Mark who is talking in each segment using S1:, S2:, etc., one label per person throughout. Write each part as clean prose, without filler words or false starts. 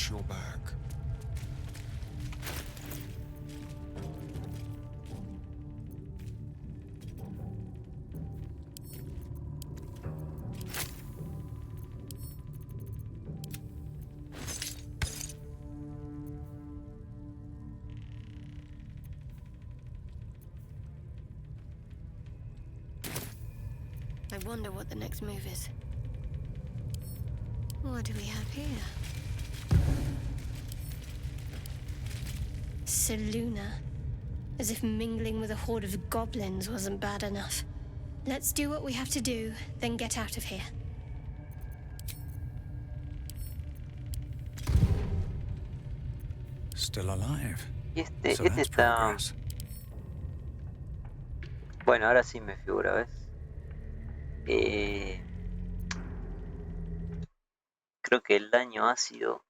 S1: watch your back.
S2: I wonder what the next move is. What do we have here? Saluna. As if mingling with a horde of goblins wasn't bad enough. Let's do what we have to do, then get out of here.
S3: Still alive.
S4: Y
S3: So
S4: este
S3: that's
S4: está...
S3: progress.
S4: Bueno, ahora sí me figura, ¿ves? Creo que el daño ácido...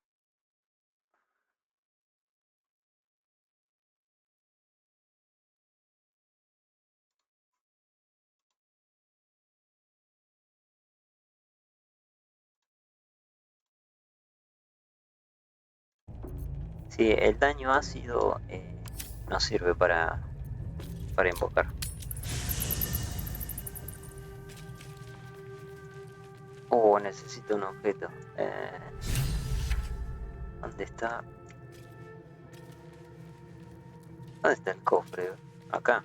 S4: Sí, el daño ácido no sirve para invocar. Oh, necesito un objeto. ¿Dónde está? ¿Dónde está el cofre? Acá.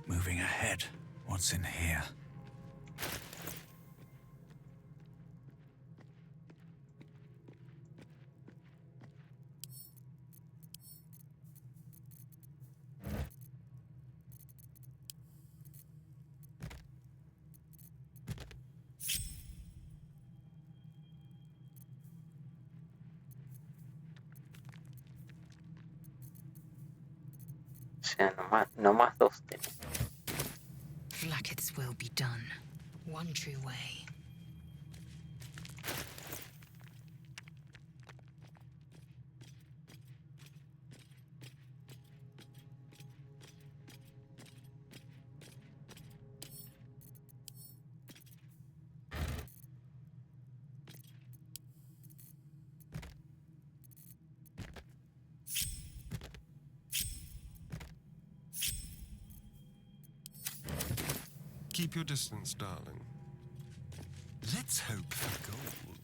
S3: Moving ahead. What's in here?
S4: O sea, nomás dos tenemos.
S5: Like its will be done. One true way.
S1: Keep your distance, darling. Let's hope for gold.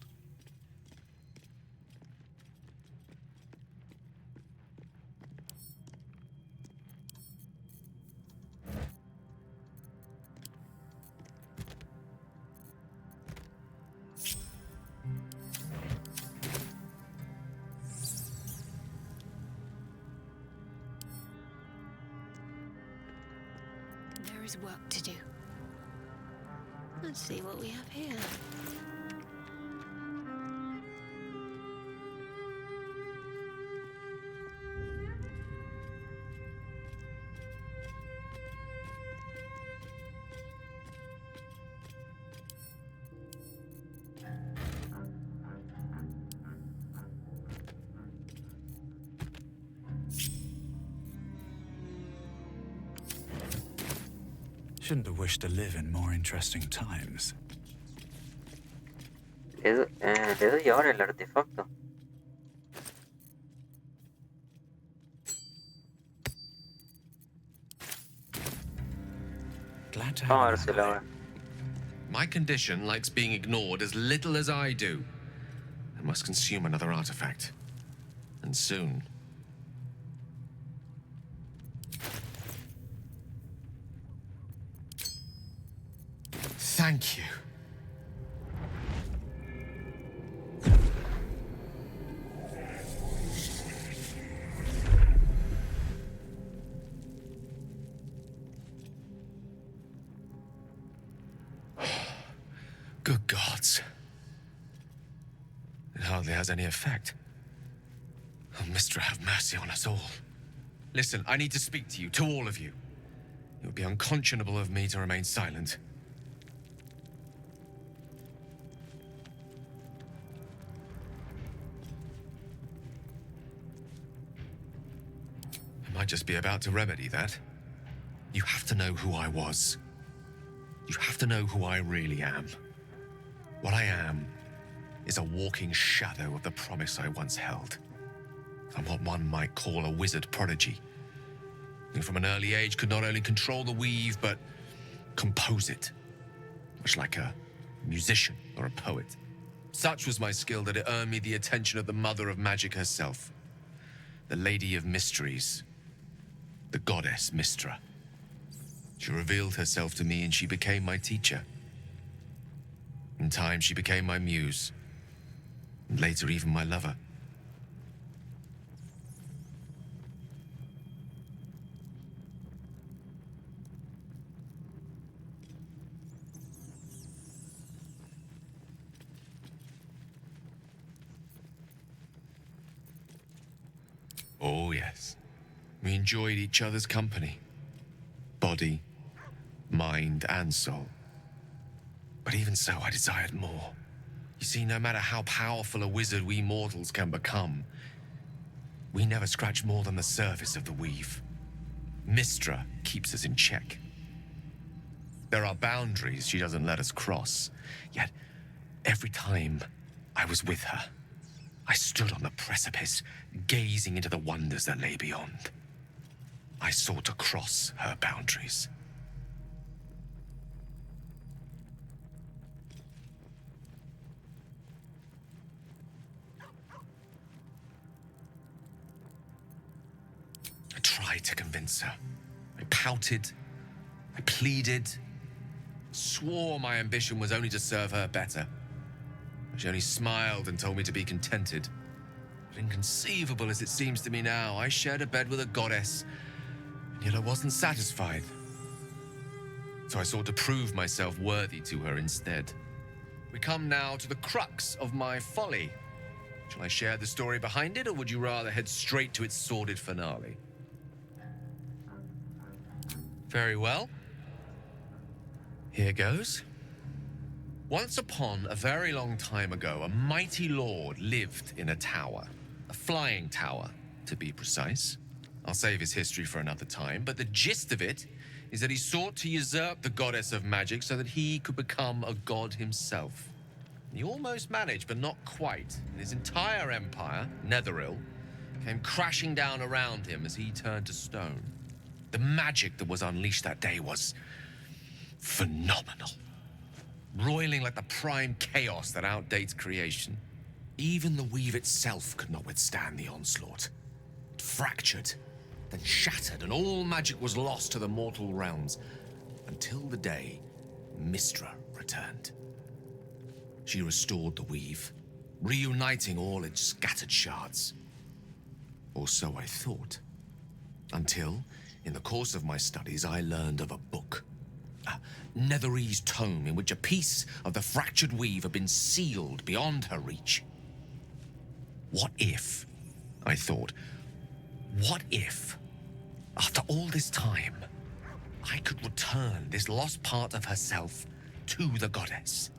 S2: There is work to do. Let's see what we have here.
S3: Shouldn't have wished to live in more interesting times.
S4: Le doy ahora el artefacto.
S3: Glad to
S4: Vamos a
S3: have an
S4: dárselo
S3: ally.
S4: ahora.
S6: My condition likes being ignored as little as I do. I must consume another artifact. And soon. Thank you. Good gods. It hardly has any effect. Oh, Mistra, have mercy on us all. Listen, I need to speak to you, to all of you. It would be unconscionable of me to remain silent. I might just be about to remedy that. You have to know who I was. You have to know who I really am. What I am is a walking shadow of the promise I once held. I'm what one might call a wizard prodigy. And from an early age could not only control the weave, but compose it, much like a musician or a poet. Such was my skill that it earned me the attention of the mother of magic herself, the Lady of Mysteries, the goddess Mystra. She revealed herself to me and she became my teacher. In time, she became my muse, and later even my lover. Oh, yes. We enjoyed each other's company. Body, mind, and soul. But even so, I desired more. You see, no matter how powerful a wizard we mortals can become, we never scratch more than the surface of the weave. Mystra keeps us in check. There are boundaries she doesn't let us cross. Yet, every time I was with her, I stood on the precipice, gazing into the wonders that lay beyond. I sought to cross her boundaries. I tried to convince her. I pouted. I pleaded. Swore my ambition was only to serve her better. She only smiled and told me to be contented. But inconceivable as it seems to me now, I shared a bed with a goddess, and yet I wasn't satisfied. So I sought to prove myself worthy to her instead. We come now to the crux of my folly. Shall I share the story behind it, or would you rather head straight to its sordid finale? Very well. Here goes. Once upon a very long time ago, a mighty lord lived in a tower. A flying tower, to be precise. I'll save his history for another time, but the gist of it is that he sought to usurp the goddess of magic so that he could become a god himself. He almost managed, but not quite. And his entire empire, Netheril, came crashing down around him as he turned to stone. The magic that was unleashed that day was phenomenal. Roiling like the prime chaos that outdates creation. Even the weave itself could not withstand the onslaught. It fractured, then shattered, and all magic was lost to the mortal realms, until the day Mystra returned. She restored the weave, reuniting all its scattered shards. Or so I thought. Until, in the course of my studies, I learned of a book. A Netherese tome in which a piece of the fractured weave had been sealed beyond her reach. What if, I thought, what if, after all this time, I could return this lost part of herself to the goddess?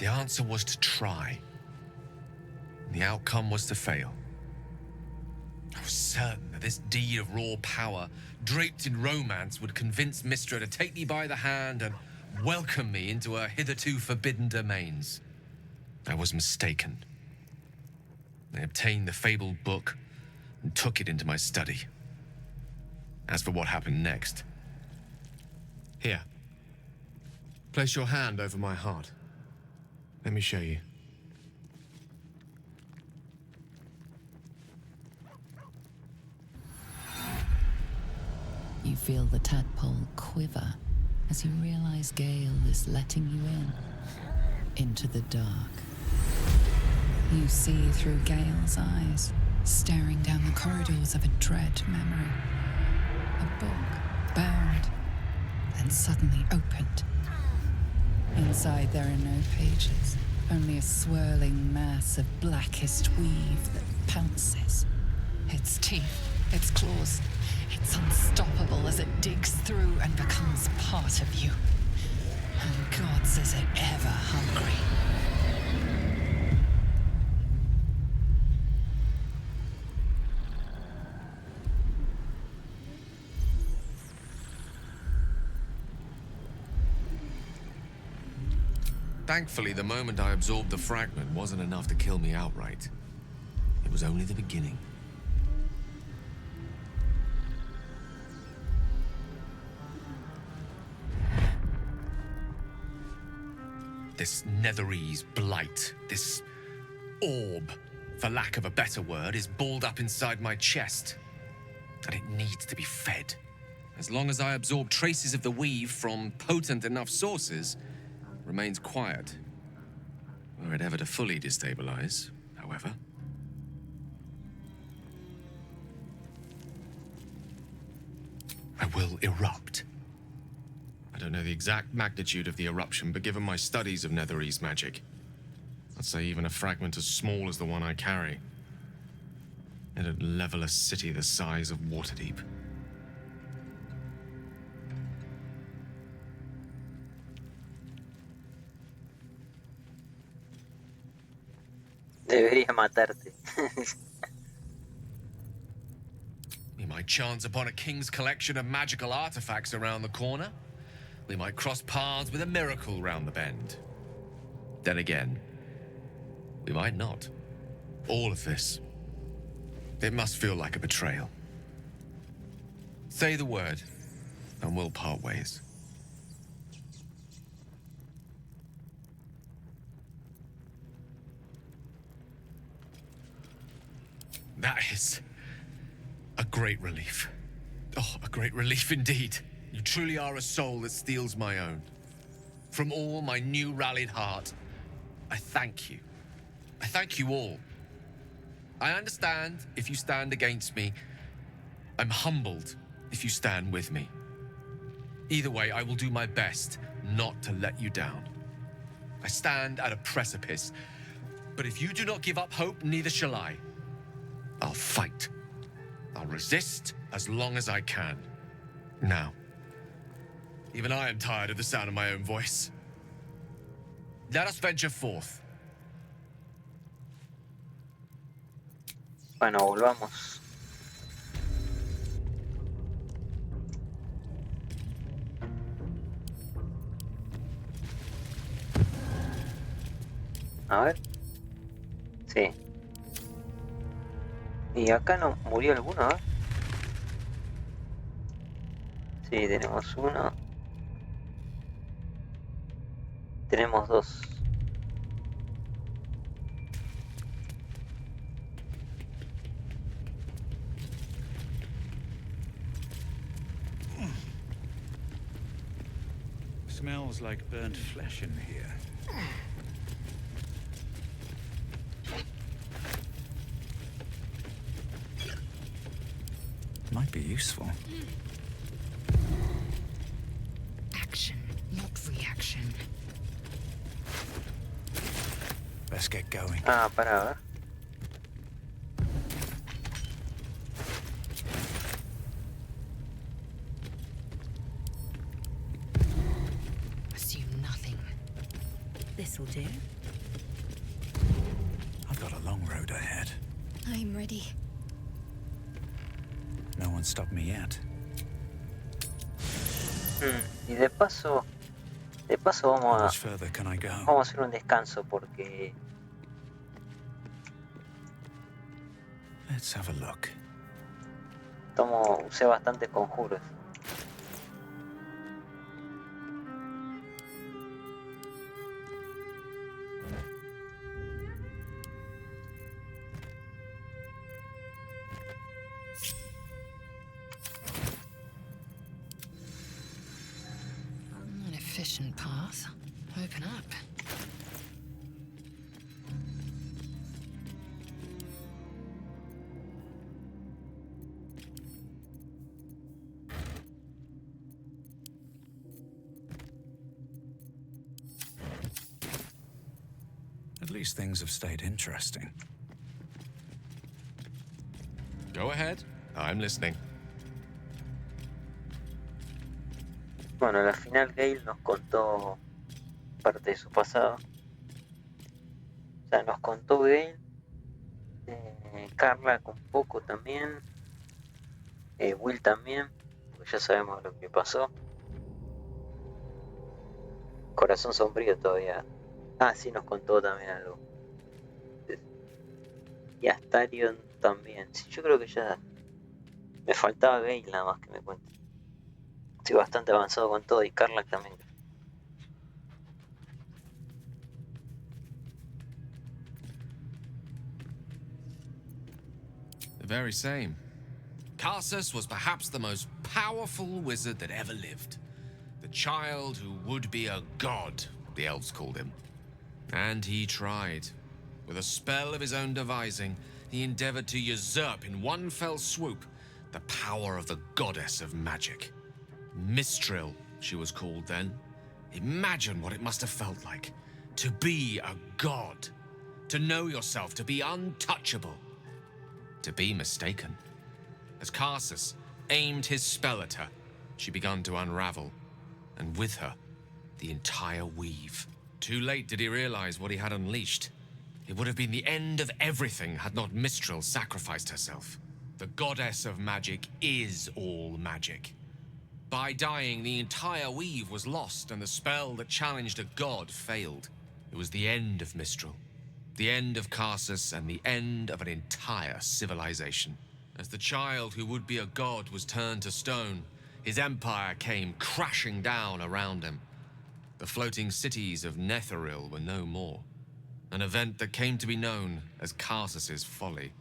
S6: The answer was to try. The outcome was to fail. I was certain that this deed of raw power, draped in romance, would convince Mystra to take me by the hand and welcome me into her hitherto forbidden domains. I was mistaken. I obtained the fabled book and took it into my study. As for what happened next... Here. Place your hand over my heart. Let me show you.
S7: You feel the tadpole quiver as you realize Gale is letting you into the dark. You see through Gale's eyes, staring down the corridors of a dread memory. A book, bound, and suddenly opened. Inside there are no pages, only a swirling mass of blackest weave that pounces. Its teeth, its claws, it's unstoppable as it digs through and becomes part of you. And gods, is it ever hungry.
S6: Thankfully, the moment I absorbed the fragment wasn't enough to kill me outright. It was only the beginning. This Netherese blight, this orb, for lack of a better word, is balled up inside my chest. And it needs to be fed. As long as I absorb traces of the weave from potent enough sources, it remains quiet. Were it ever to fully destabilize, however. I will erupt. I don't know the exact magnitude of the eruption, but given my studies of Netherese magic, I'd say even a fragment as small as the one I carry, it'd level a city the size of Waterdeep.
S4: Debería matarte.
S6: We might chance upon a king's collection of magical artifacts around the corner. We might cross paths with a miracle round the bend. Then again, we might not. All of this, it must feel like a betrayal. Say the word, and we'll part ways. That is a great relief. Oh, a great relief indeed. You truly are a soul that steals my own. From all my new rallied heart, I thank you. I thank you all. I understand if you stand against me. I'm humbled if you stand with me. Either way, I will do my best not to let you down. I stand at a precipice, but if you do not give up hope, neither shall I. I'll fight. I'll resist as long as I can. Now, even I am tired of the sound of my own voice. Let us venture forth.
S4: Bueno, volvamos. A ver. Sí. Y acá no murió alguno, ¿eh? Sí, tenemos uno. Tenemos dos.
S3: Smells like burnt flesh in here. Might be useful.
S5: Action, not reaction.
S3: Let's get going.
S4: Ah, para ver.
S5: Assume nothing. This'll do.
S3: I've got a long road ahead.
S2: I'm ready.
S3: No one stopped me yet.
S4: Y de paso
S3: How
S4: vamos
S3: much further can I go?
S4: a hacer un descanso porque
S3: Let's have a look.
S4: usé bastante conjuros.
S5: An efficient path. Open up.
S3: At least things have stayed interesting.
S6: Go ahead. I'm listening.
S4: Bueno, al final Gale nos contó parte de su pasado. O sea, nos contó Gale, Carla con poco también, Will también, porque ya sabemos lo que pasó. Corazón sombrío todavía Ah, sí, nos contó también algo. Y Astarion también. Sí, yo creo que ya me faltaba Gale nada más que me cuente. Estoy bastante avanzado con todo y Karlak también.
S6: The very same. Karsus was perhaps the most powerful wizard that ever lived. The child who would be a god, the elves called him. And he tried. With a spell of his own devising, he endeavored to usurp in one fell swoop the power of the goddess of magic. Mistral, she was called then. Imagine what it must have felt like to be a god, to know yourself, to be untouchable, to be mistaken. As Karsus aimed his spell at her, she began to unravel, and with her, the entire weave. Too late did he realize what he had unleashed. It would have been the end of everything had not Mistral sacrificed herself. The goddess of magic is all magic. By dying, the entire weave was lost, and the spell that challenged a god failed. It was the end of Mistral, the end of Karsus, and the end of an entire civilization. As the child who would be a god was turned to stone, his empire came crashing down around him. The floating cities of Netheril were no more. An event that came to be known as Karsus's folly.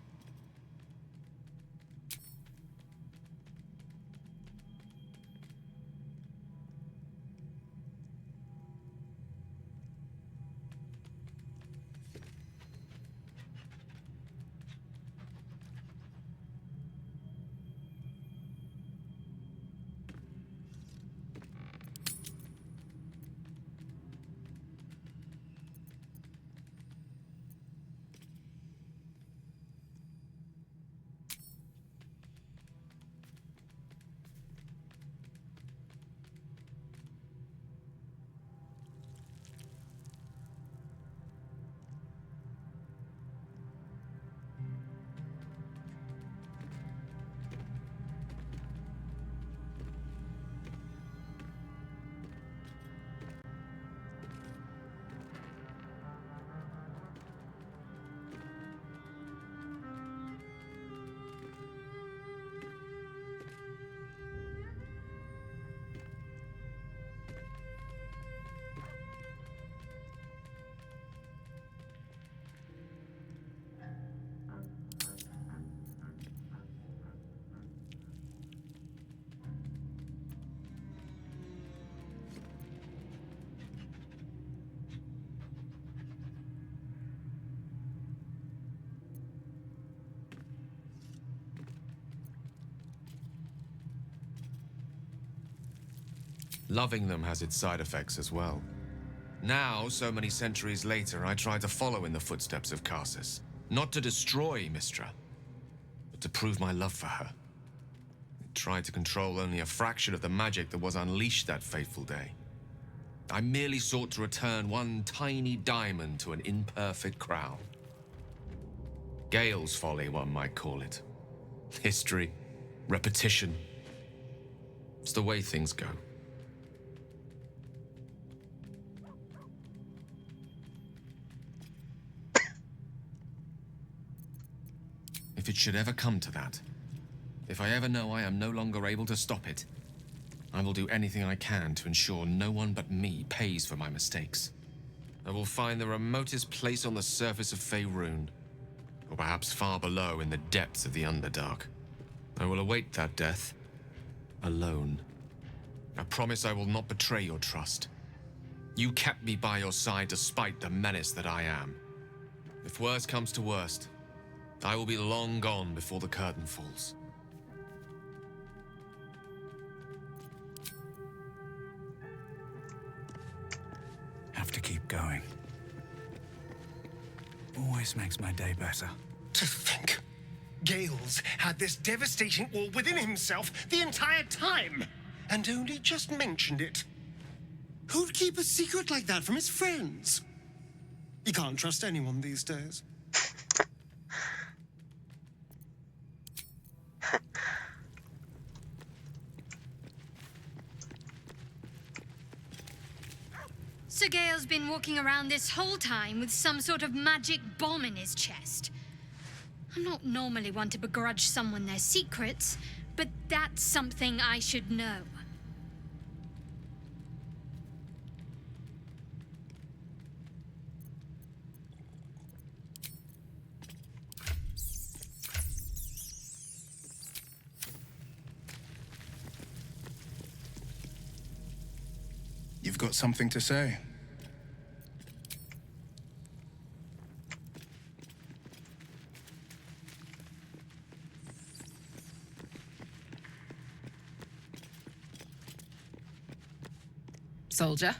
S6: Loving them has its side effects as well. Now, so many centuries later, I try to follow in the footsteps of Karsus. Not to destroy Mistra, but to prove my love for her. I tried to control only a fraction of the magic that was unleashed that fateful day. I merely sought to return one tiny diamond to an imperfect crown. Gale's folly, one might call it. History, repetition. It's the way things go. If it should ever come to that, if I ever know I am no longer able to stop it, I will do anything I can to ensure no one but me pays for my mistakes. I will find the remotest place on the surface of Faerun, or perhaps far below in the depths of the Underdark. I will await that death, alone. I promise I will not betray your trust. You kept me by your side despite the menace that I am. If worst comes to worst, I will be long gone before the curtain falls.
S3: Have to keep going. Always makes my day better.
S1: To think, Gales had this devastating all within himself the entire time, and only just mentioned it. Who'd keep a secret like that from his friends? You can't trust anyone these days.
S8: Sir Gale's been walking around this whole time with some sort of magic bomb in his chest. I'm not normally one to begrudge someone their secrets, but that's something I should know.
S3: You've got something to say?
S5: Soldier?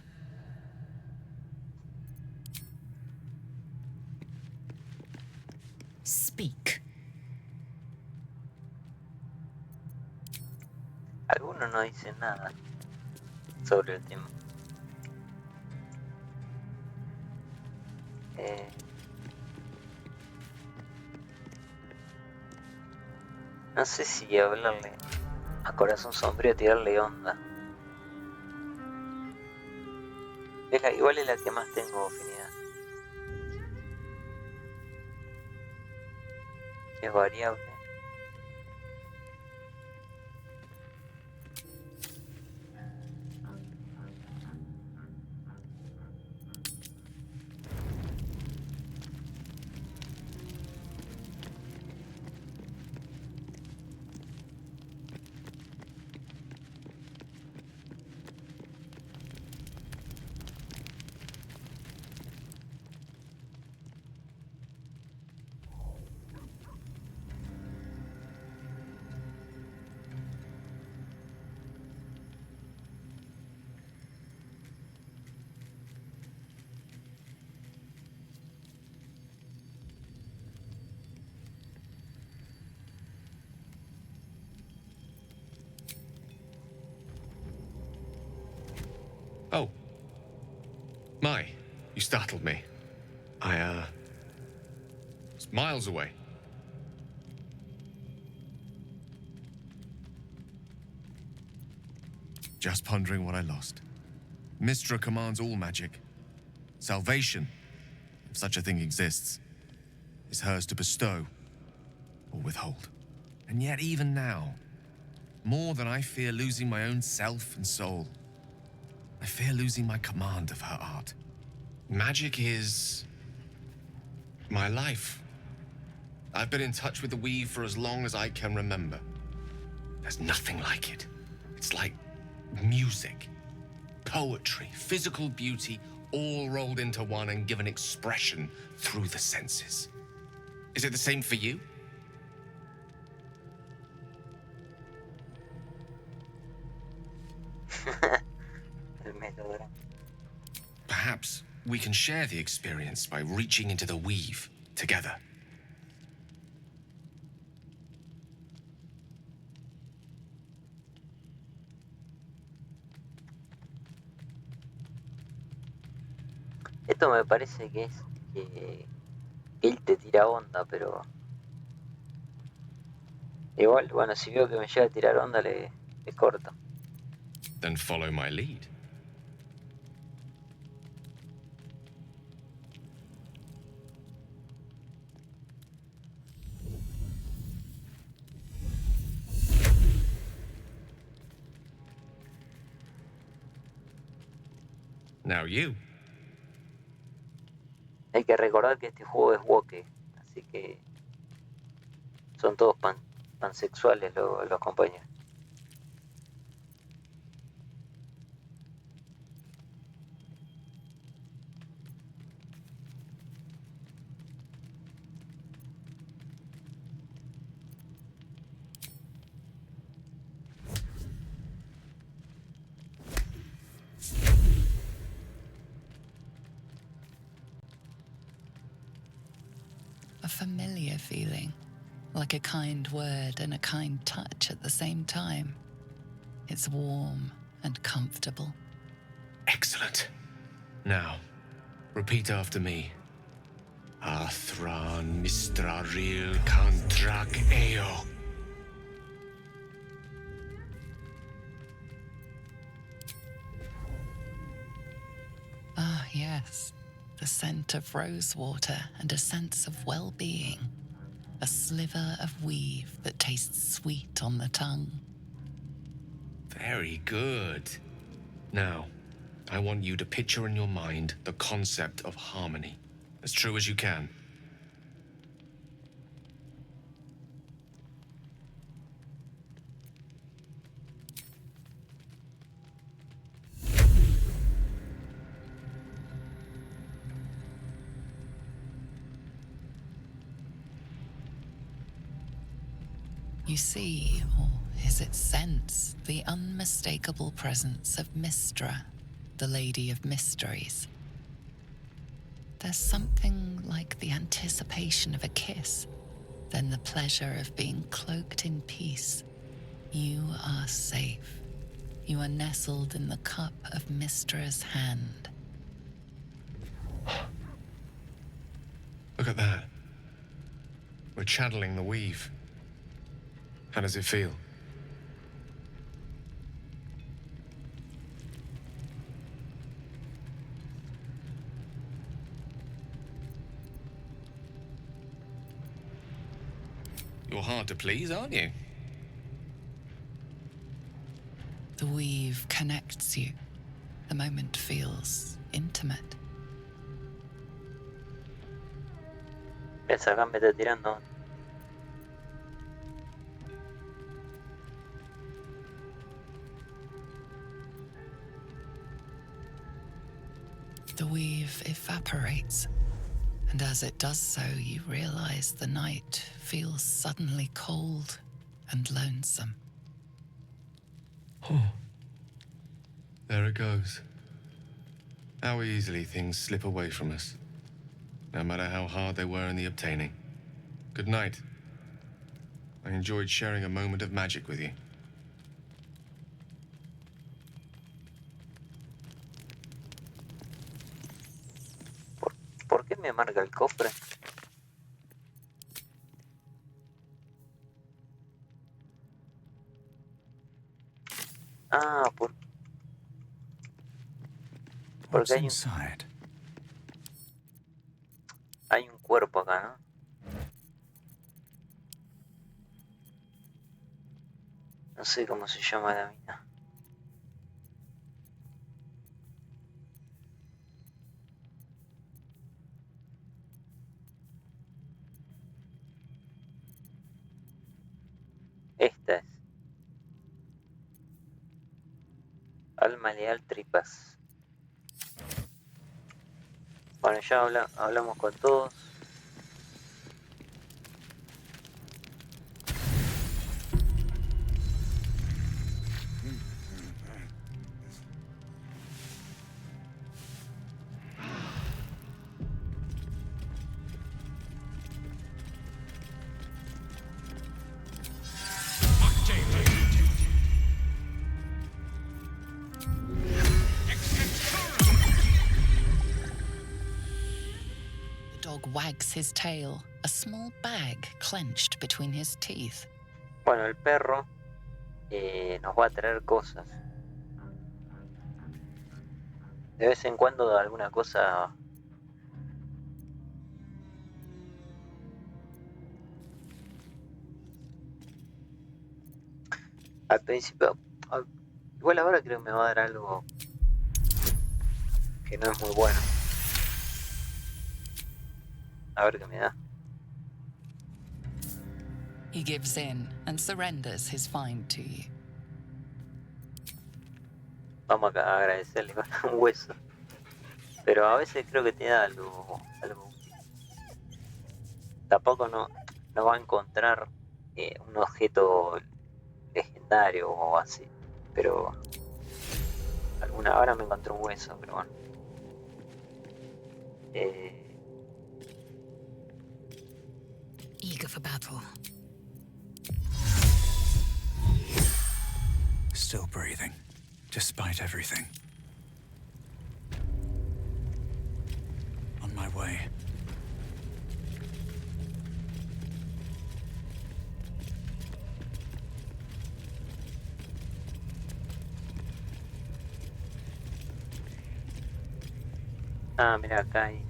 S5: Speak.
S4: Algunos no dicen nada sobre el tema. No sé si hablarle a Corazón Sombrío, tirarle onda. Igual es la que más tengo afinidad. Es variable.
S6: Oh. My, you startled me. I, was miles away. Just pondering what I lost. Mystra commands all magic. Salvation, if such a thing exists, is hers to bestow or withhold. And yet even now, more than I fear losing my own self and soul, I fear losing my command of her art. Magic is my life. I've been in touch with the weave for as long as I can remember. There's nothing like it. It's like music, poetry, physical beauty, all rolled into one and given expression through the senses. Is it the same for you? Perhaps we can share the experience by reaching into the weave together.
S4: Esto me parece que es que él te tira onda, pero igual, bueno, si veo que me llega a tirar onda, le corto.
S6: Then follow my lead. Now you.
S4: Hay que recordar que este juego es woke, así que son todos pansexuales los compañeros.
S7: A familiar feeling, like a kind word and a kind touch at the same time. It's warm and comfortable.
S6: Excellent. Now, repeat after me. Athran mistraril kantrak eo.
S7: Ah, Yes, the scent of rosewater and a sense of well-being. A sliver of weave that tastes sweet on the tongue.
S6: Very good. Now, I want you to picture in your mind the concept of harmony, as true as you can.
S7: You see, or is it sense, the unmistakable presence of Mystra, the Lady of Mysteries. There's something like the anticipation of a kiss, then the pleasure of being cloaked in peace. You are safe. You are nestled in the cup of Mystra's hand.
S6: Look at that. We're channeling the weave. How does it feel? You're hard to please, aren't you?
S7: The weave connects you. The moment feels intimate.
S4: Esa acá me está tirando.
S7: The weave evaporates, and as it does so, you realize the night feels suddenly cold and lonesome.
S6: Oh. There it goes. How easily things slip away from us, no matter how hard they were in the obtaining. Good night. I enjoyed sharing a moment of magic with you.
S4: ¿Por qué me marca el cofre? Ah, porque
S3: What's
S4: hay
S3: inside?
S4: hay un cuerpo acá, ¿no? No sé cómo se llama la mina. Esta es. Alma leal tripas. Bueno, ya hablamos con todos.
S7: The dog wags his tail, a small bag clenched between his teeth.
S4: Bueno, el perro nos va a traer cosas. De vez en cuando alguna cosa. Al principio, igual ahora creo que me va a dar algo que no es muy bueno. A ver qué me da.
S7: He gives in and surrenders his find to you.
S4: Vamos a agradecerle con un hueso. Pero a veces creo que te da algo útil. Tampoco no va a encontrar un objeto legendario o así. Pero ahora me encontré un hueso, pero bueno.
S5: Eager for battle.
S3: Still breathing, despite everything. On my way.
S4: Ah, mira, acá hay.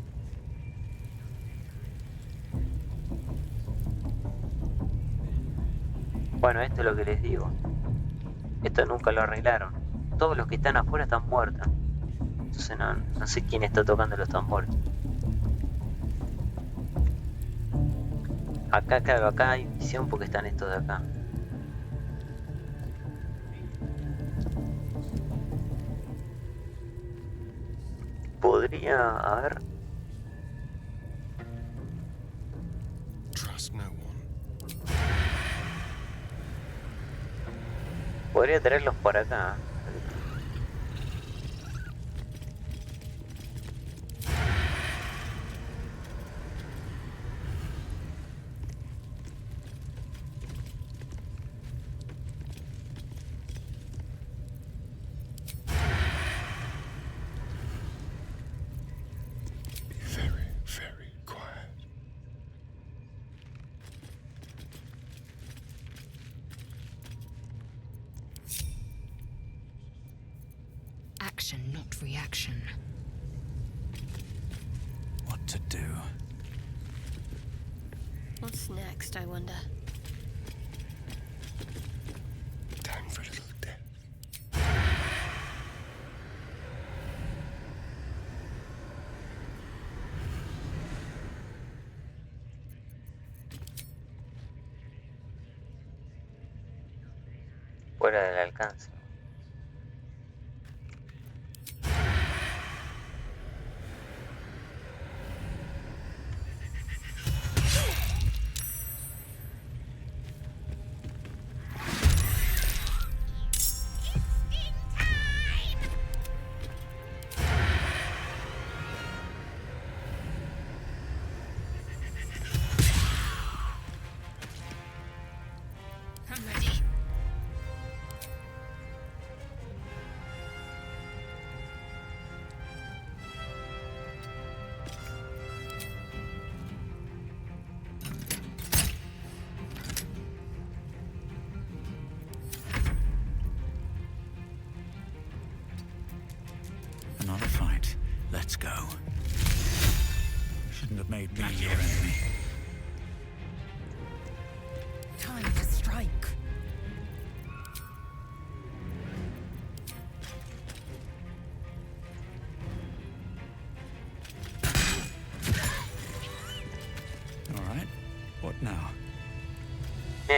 S4: Bueno, esto es lo que les digo. Esto nunca lo arreglaron. Todos los que están afuera están muertos. Entonces no sé quién está tocando los tambores. Acá, claro, acá hay visión porque están estos de acá. Podría, a ver.
S1: Trust no one.
S4: Podría traerlos por acá.
S1: Be very, very quiet.
S5: Action, not reaction.
S3: What to do?
S2: What's next, I wonder?
S1: Time for a little death.
S4: Fuera del alcance.
S8: I'm ready.
S3: Another fight. Let's go. Shouldn't have made me your enemy.
S5: Time to strike.
S3: All right. What now?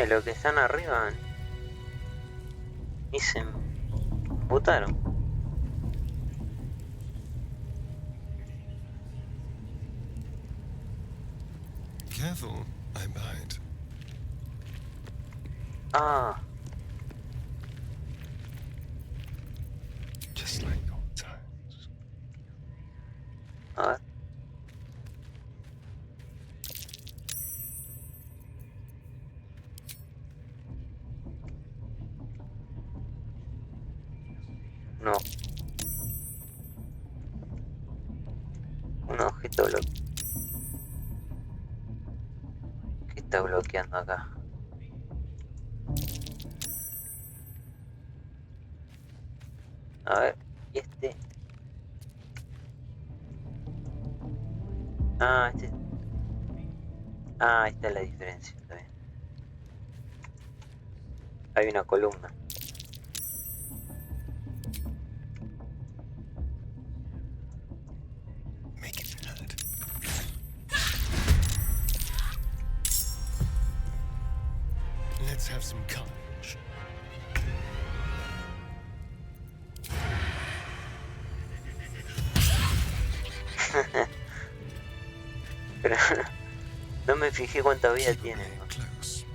S4: Los que están arriba. Y se botaron.
S1: Careful, I bite.
S4: Ah,
S1: Just like old times.
S4: a ver. No. Un objeto que está bloqueando acá. A ver, y este. Ah, este. Ah, ahí está la diferencia, está bien. Hay una columna.
S1: Make it hurt. Let's have some courage.
S4: Pero no me fijé cuánta vida tiene. ¿No?
S1: Close.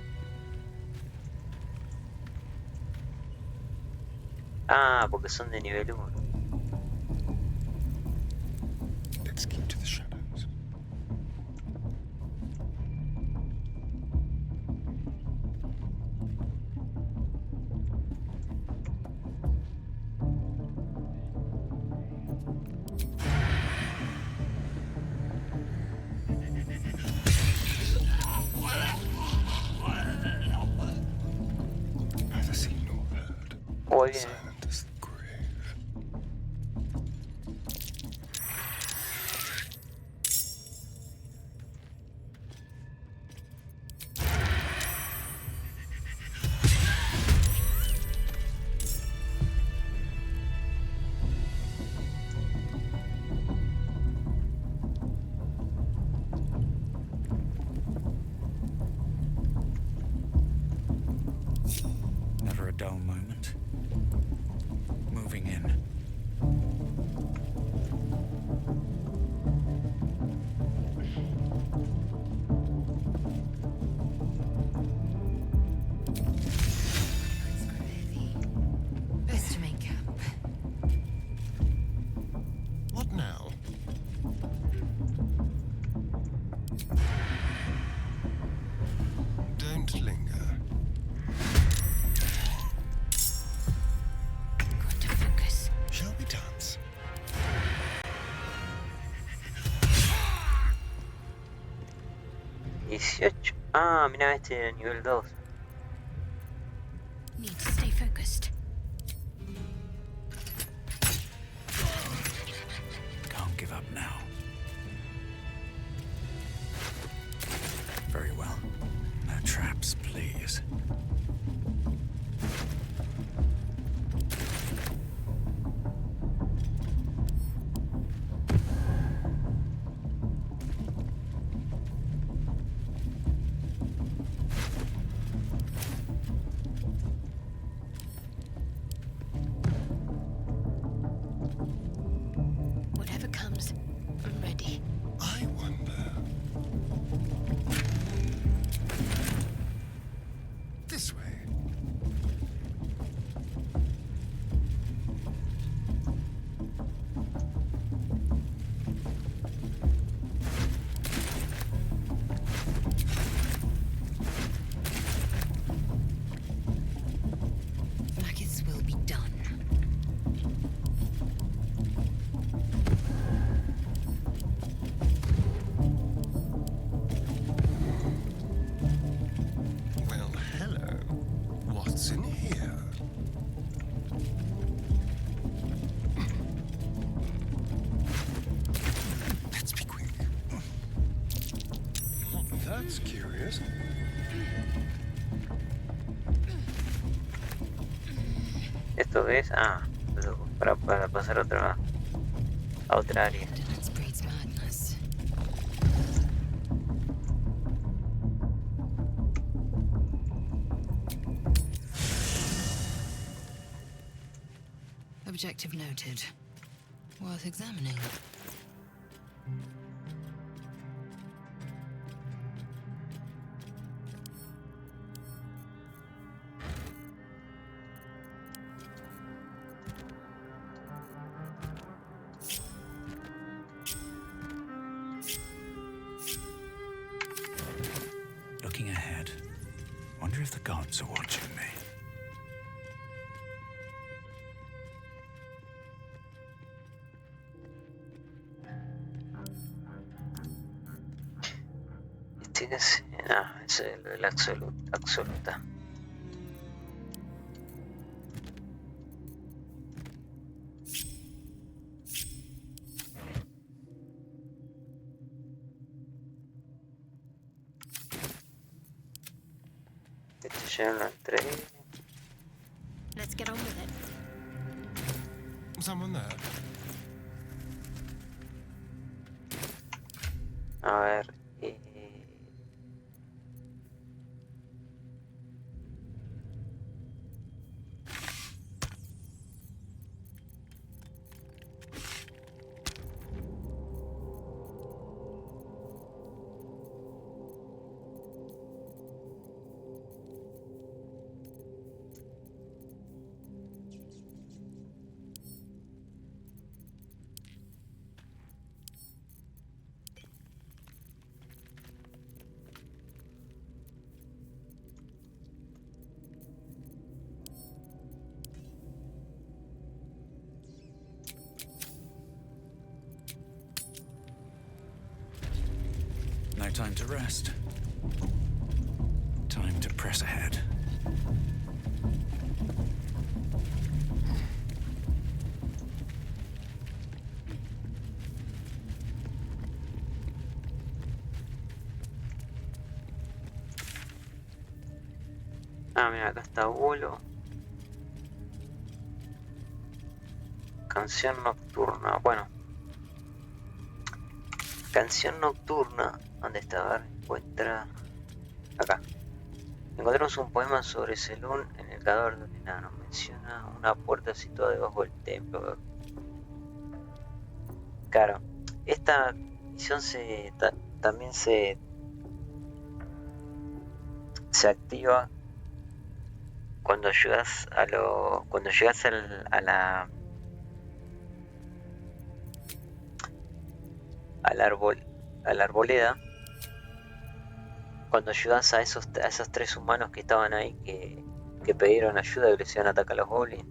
S4: Ah, porque son de nivel 1.
S1: Let's keep to the shadows. Neither seen nor heard.
S4: Muy bien.
S1: Silent as the grave.
S3: dull moment. Moving in.
S5: Best to make camp.
S1: What now? Don't linger.
S5: Got to focus.
S1: Shall we dance?
S4: Ah, mira, este era nivel 2.
S5: Need to stay focused.
S3: Can't give up now. Very well. No traps, please.
S5: Whatever comes, I'm ready.
S1: I wonder. This way.
S5: Blackets will be done.
S1: Well, hello. What's in here? Let's be quick. Oh, that's curious.
S4: Esto es... Ah, para pasar a otra área.
S5: Vigilance breeds madness. Objective noted. Worth examining.
S3: Looking ahead. Wonder if the gods are watching me.
S4: Este que es... Ah, ese es el absoluta. Este ya lo entré.
S2: Let's get on with it.
S1: Someone there?
S4: A ver.
S3: No time to rest. Time to press ahead.
S4: Ah, mira, acá está Bolo. Canción nocturna. Bueno. Canción nocturna. ¿Dónde está? A ver, encuentra... Acá. Encontramos un poema sobre Selún en el comunicador de enano. Menciona una puerta situada debajo del templo. Claro, esta misión también se activa cuando llegas a la arboleda, cuando ayudas a esos 3 humanos que estaban ahí que pidieron ayuda y les iban a atacar a los goblins.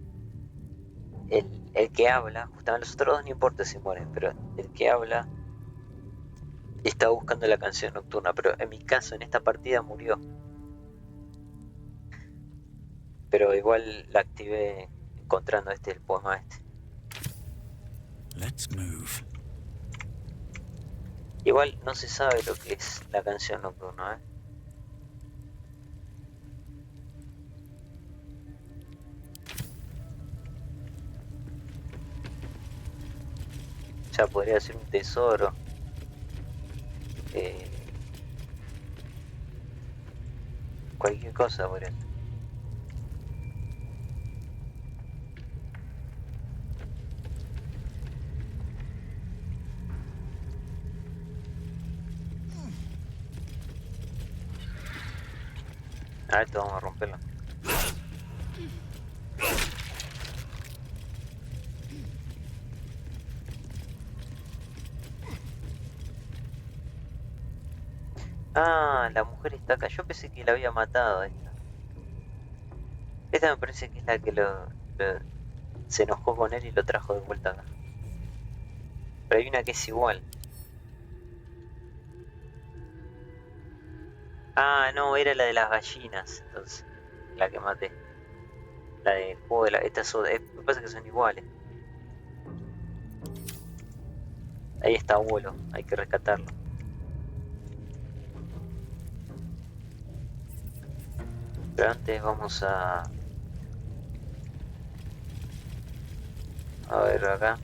S4: El que habla, justamente los otros dos no importa si mueren, pero el que habla está buscando la canción nocturna, pero en mi caso, en esta partida murió. Pero igual la activé encontrando el poema este.
S3: Let's move.
S4: Igual no se sabe lo que es la canción nocturna, ¿eh? Ya podría ser un tesoro. Cualquier cosa podría ser. A esto vamos a romperlo. Ah, la mujer está acá. Yo pensé que la había matado esta. Esta me parece que es la que se enojó con él y lo trajo de vuelta acá. Pero hay una que es igual. Ah, no, era la de las gallinas, entonces. La que maté. La del juego de la... Estas son... me pasa que son iguales. Ahí está abuelo, hay que rescatarlo. Pero antes vamos a ver acá.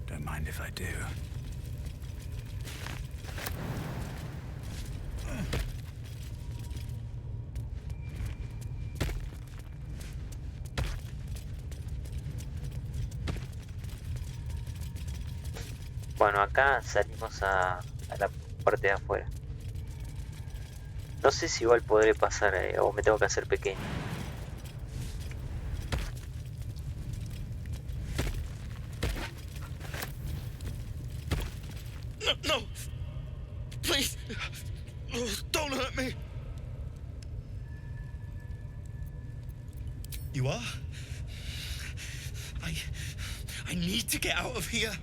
S3: Don't mind if I do.
S4: Bueno, acá salimos a la parte de afuera. No sé si igual podré pasar o me tengo que hacer pequeño.
S9: No, no! Please! Oh, don't hurt me! You are? I need to get out of here.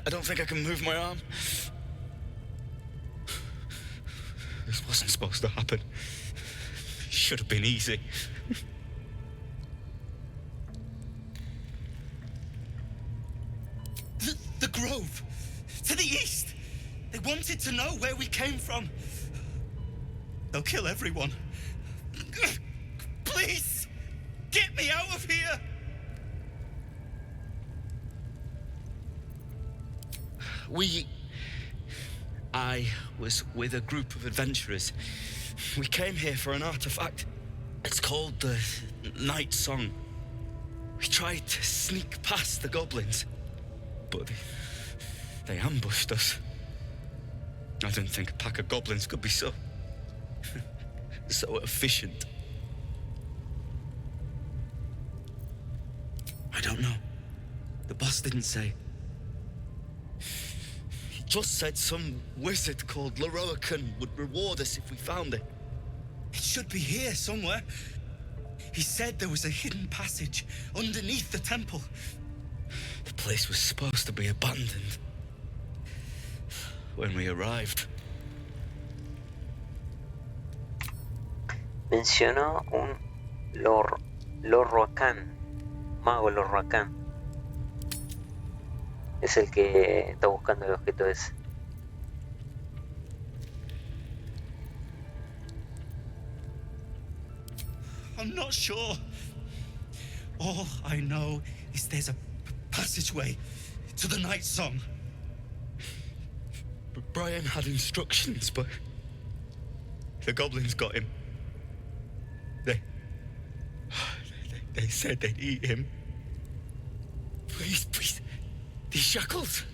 S9: I don't think I can move my arm. This wasn't supposed to happen. Should have been easy. The grove! To the east! They wanted to know where we came from. They'll kill everyone. Please! Get me out of here! I was with a group of adventurers. We came here for an artifact. It's called the Night Song. We tried to sneak past the goblins, but they ambushed us. I didn't think a pack of goblins could be so efficient. I don't know. The boss didn't say. Just said some wizard called Leroican would reward us if we found it. It should be here somewhere. He said there was a hidden passage underneath the temple. The place was supposed to be abandoned when we arrived.
S4: Mencionó un Lorroacán, mago Lorroacán. Es el que está buscando el objeto ese.
S9: I'm not sure. All I know is there's a passageway to the night song. Brian had instructions, but the goblins got him. They said they'd eat him. Please, these shackles.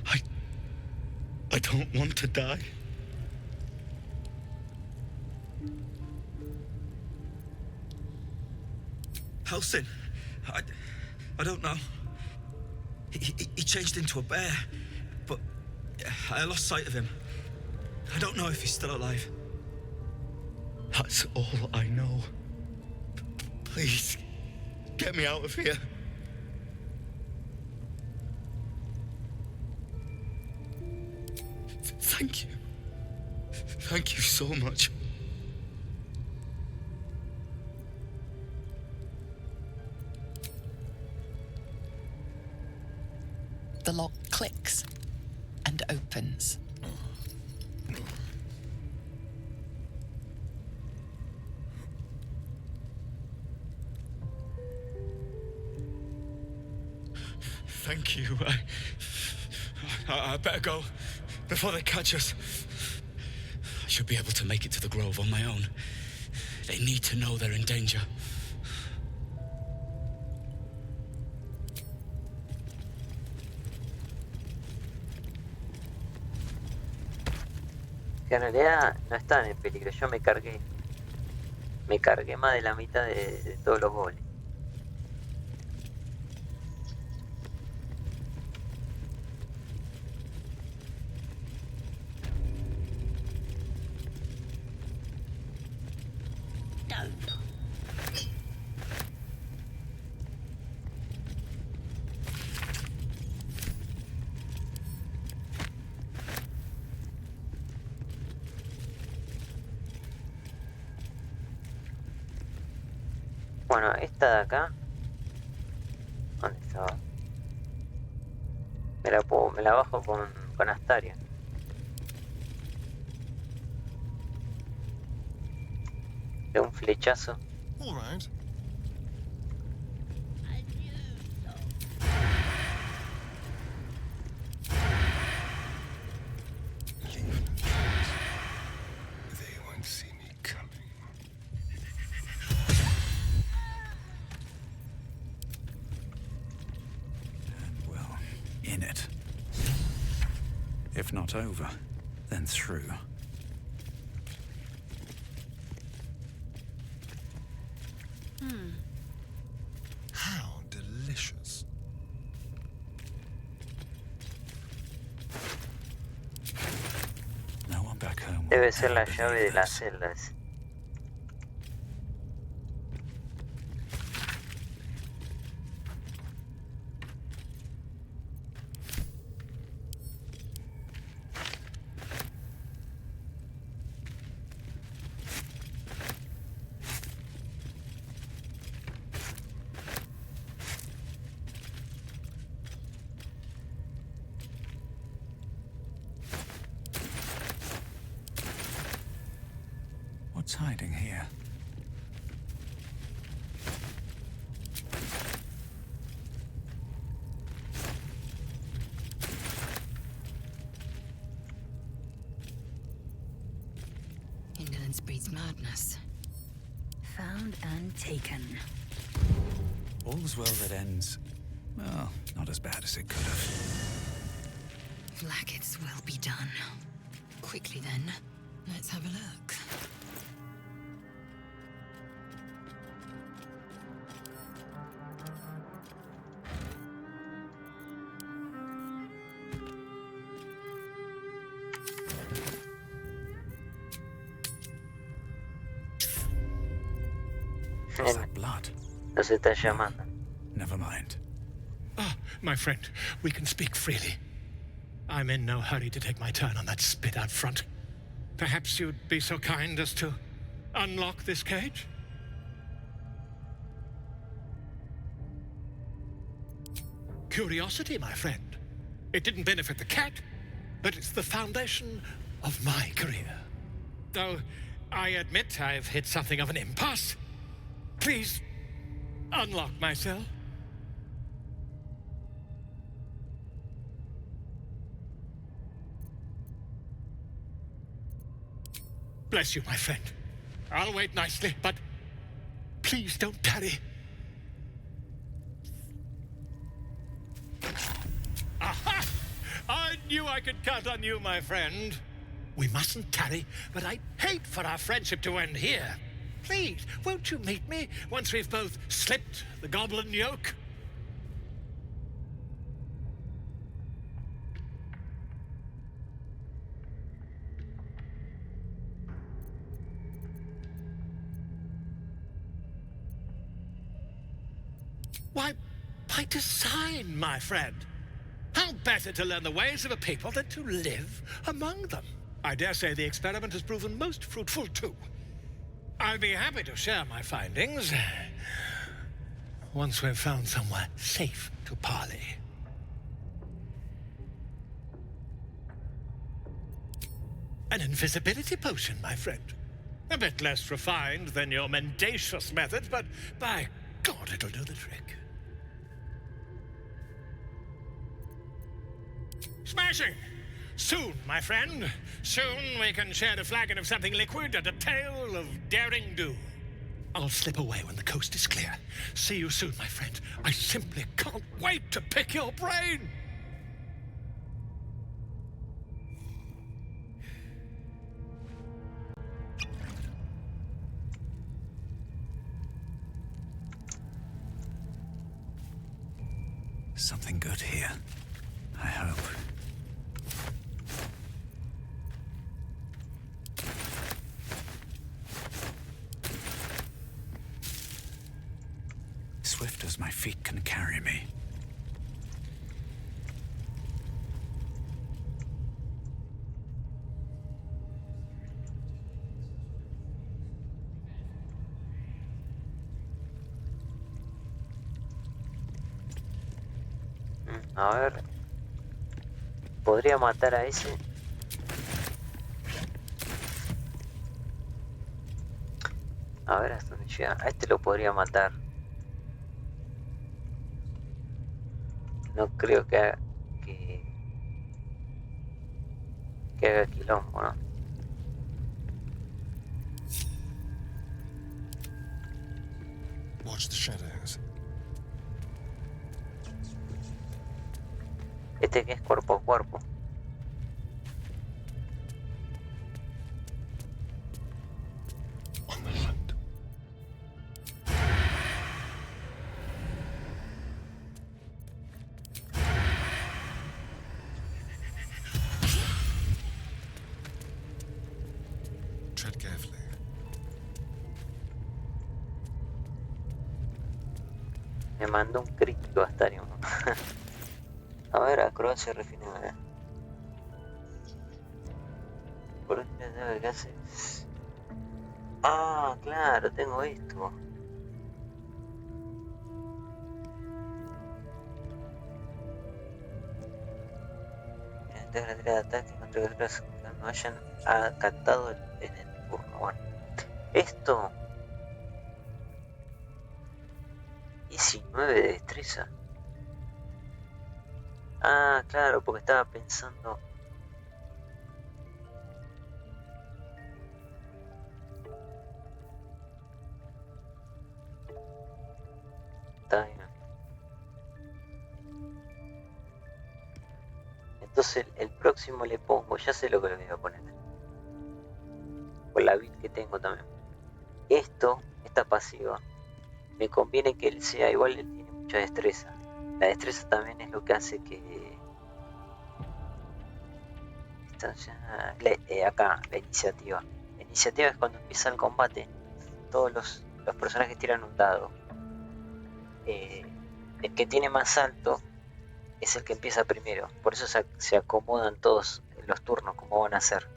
S9: I don't want to die. Helsing, I don't know. He changed into a bear, but I lost sight of him. I don't know if he's still alive. That's all I know. Please, get me out of here. Thank you. Thank you so much.
S7: The lock clicks and opens.
S9: Thank you. I better go before they catch us. I should be able to make it to the grove on my own. They need to know they're in danger.
S4: Que en realidad no están en peligro. Yo me cargué más de la mitad de todos los goles. Bueno, esta de acá, ¿dónde estaba? Me la bajo con Astaria. De un flechazo.
S1: All right. They won't see me coming.
S3: And well, in it. If not over, then through.
S1: How delicious.
S3: No one back home.
S4: Debe ser la llave de las celdas.
S3: What's hiding here?
S5: Indolence breeds madness. Found and taken.
S3: All's well that ends, well, not as bad as it could have.
S5: Like its will be done. Quickly then, let's have a look.
S3: Is that blood?
S4: Nos está llamando.
S3: Never mind.
S10: Ah, my friend, we can speak freely. I'm in no hurry to take my turn on that spit out front. Perhaps you'd be so kind as to unlock this cage? Curiosity, my friend. It didn't benefit the cat, but it's the foundation of my career. Though I admit I've hit something of an impasse. Please, unlock my cell. Bless you, my friend. I'll wait nicely, but please don't tarry. Aha! I knew I could count on you, my friend. We mustn't tarry, but I'd hate for our friendship to end here. Please, won't you meet me once we've both slipped the goblin yoke? Why, by design, my friend. How better to learn the ways of a people than to live among them? I dare say the experiment has proven most fruitful, too. I'll be happy to share my findings once we've found somewhere safe to parley. An invisibility potion, my friend. A bit less refined than your mendacious methods, but by God, it'll do the trick. Smashing! Soon, my friend. Soon we can share a flagon of something liquid and a tale of daring do. I'll slip away when the coast is clear. See you soon, my friend. I simply can't wait to pick your brain!
S3: Something good here, I hope. Swift as my feet can carry me.
S4: A ver. Podría matar a ese. A ver hasta dónde llega. A este lo podría matar. No creo que haga quilombo, ¿no?
S1: Watch the shadows.
S4: Este que es cuerpo a cuerpo.
S1: On the hunt. Tread carefully.
S4: Me mandó un crítico a Astarium. A ver, acrobacia refinada. ¿Por qué haces? Ah, claro, tengo esto. Esta es la tirada de ataque contra criaturas que no hayan acatado en el turno. Bueno, esto 19 de destreza. Ah, claro, porque estaba pensando. Está bien. Entonces el próximo le pongo, ya sé lo que le voy a poner. Por la build que tengo también. Esta pasiva, me conviene que él sea igual, él tiene mucha destreza. La destreza también es lo que hace que... acá, la iniciativa. La iniciativa es cuando empieza el combate, todos los personajes tiran un dado. El que tiene más alto es el que empieza primero. Por eso se acomodan todos los turnos como van a ser.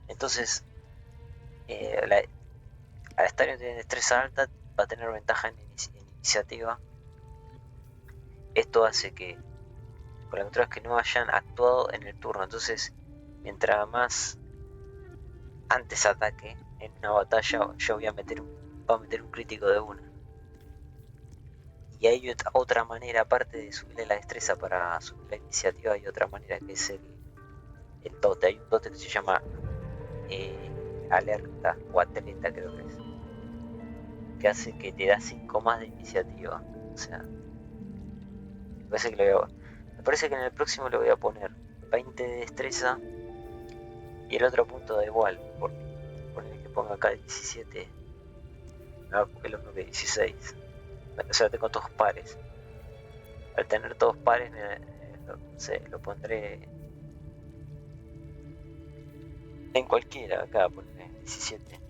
S4: Entonces, al estar en destreza alta va a tener ventaja en iniciativa. Esto hace que Con la aventura es que no hayan actuado en el turno. Entonces, mientras más antes ataque en una batalla, yo voy a meter un crítico de una. Y hay otra manera, aparte de subirle la destreza para subir la iniciativa, hay otra manera que es el dote. Hay un dote que se llama alerta o atleta, creo que es, que hace que te da 5 más de iniciativa. O sea, me parece que en el próximo le voy a poner 20 de destreza y el otro punto da igual, porque poner que ponga acá 17, es lo mismo que 16. O sea, tengo todos pares. Al tener todos pares, lo pondré en cualquiera. Acá pondré 17.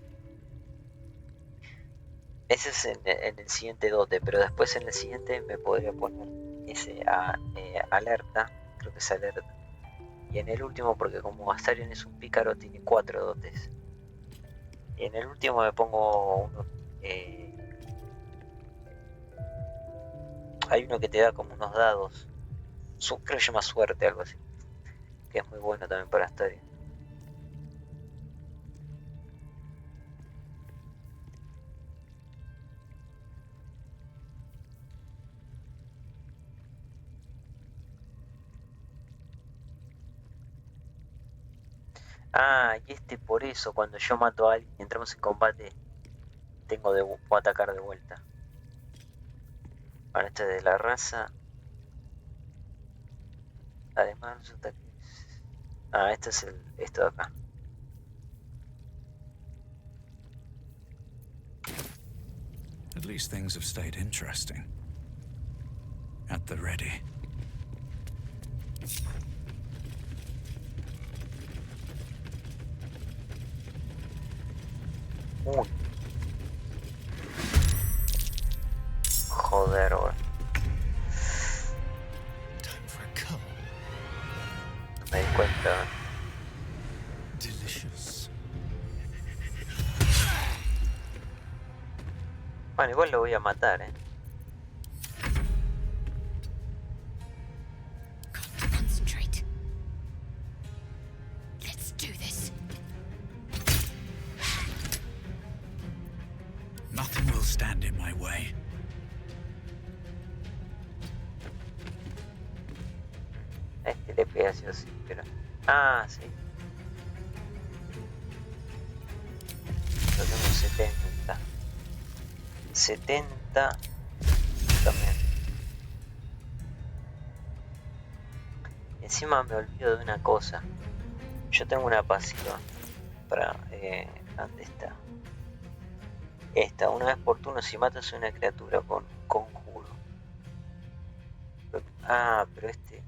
S4: Ese es en el siguiente dote, pero después en el siguiente me podría poner ese alerta, creo que es alerta. Y en el último, porque como Astarion es un pícaro, tiene 4 dotes. Y en el último me pongo uno. Hay uno que te da como unos dados. Creo que se llama suerte, algo así. Que es muy bueno también para Astarion. Ah, y por eso, cuando yo mato a alguien y entramos en combate, puedo atacar de vuelta. Bueno, este es de la raza. Además, los ataques. Ah, este es esto de acá.
S3: At least things have stayed interesting. At the ready.
S4: Uy. Joder, bro.
S1: Time for a cull.
S4: No me di cuenta.
S1: Delicious.
S4: Bueno, igual lo voy a matar,
S5: Concentrate. Let's do this.
S3: Nothing will stand in my way.
S4: Este le pega así o sí, pero... Ah, sí. Lo tengo 70. 70 también. Encima me olvido de una cosa. Yo tengo una pasiva para... ¿dónde está? Esta, una vez por turno si matas a una criatura con conjuro. Ah, pero este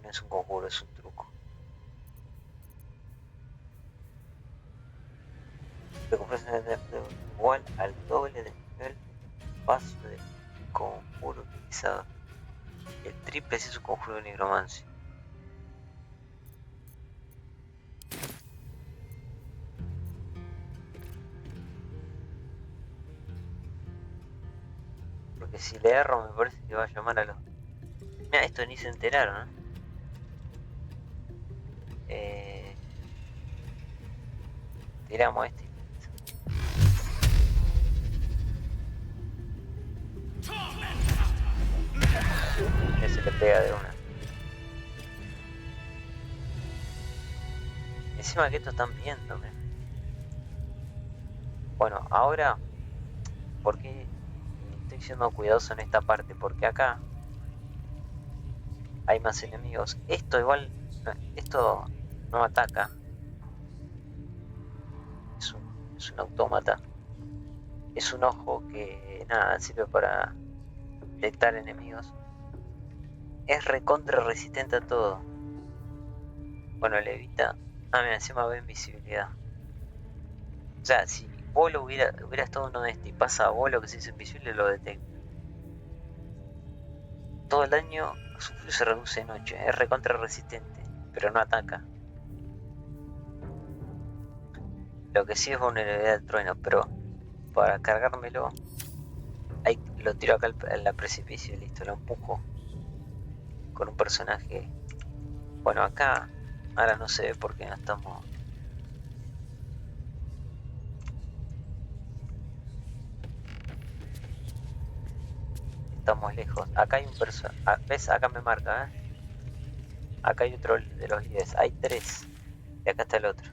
S4: no es un conjuro, es un truco. Recompensa de igual al doble del nivel paso del conjuro utilizado. El triple si es un conjuro de nigromancia. Porque si le erro me parece que va a llamar a los... Mira, esto ni se enteraron, Tiramos este. Ya se le pega de una. Encima que estos están viéndome. Bueno, ahora, ¿por qué estoy siendo cuidadoso en esta parte? Porque acá hay más enemigos. Esto igual, esto no ataca. Es un autómata. Es un ojo que nada sirve para detectar enemigos. Es recontra resistente a todo. Bueno, le evita. Ah, mira, encima ve invisibilidad. O sea, si Bolo hubiera estado uno de este y pasa a Bolo que se hizo invisible, lo detecta. Todo el daño sufrido se reduce en 8. Es recontra resistente, pero no ataca. Lo que sí es vulnerabilidad al trueno, pero para cargármelo, lo tiro acá en la precipicio y listo, lo empujo. con un personaje. Bueno, acá ahora no se ve porque no estamos. Estamos lejos. Acá hay un personaje. ¿Ves? Acá me marca, ¿eh? Acá hay otro de los líderes. Hay 3. Y acá está el otro.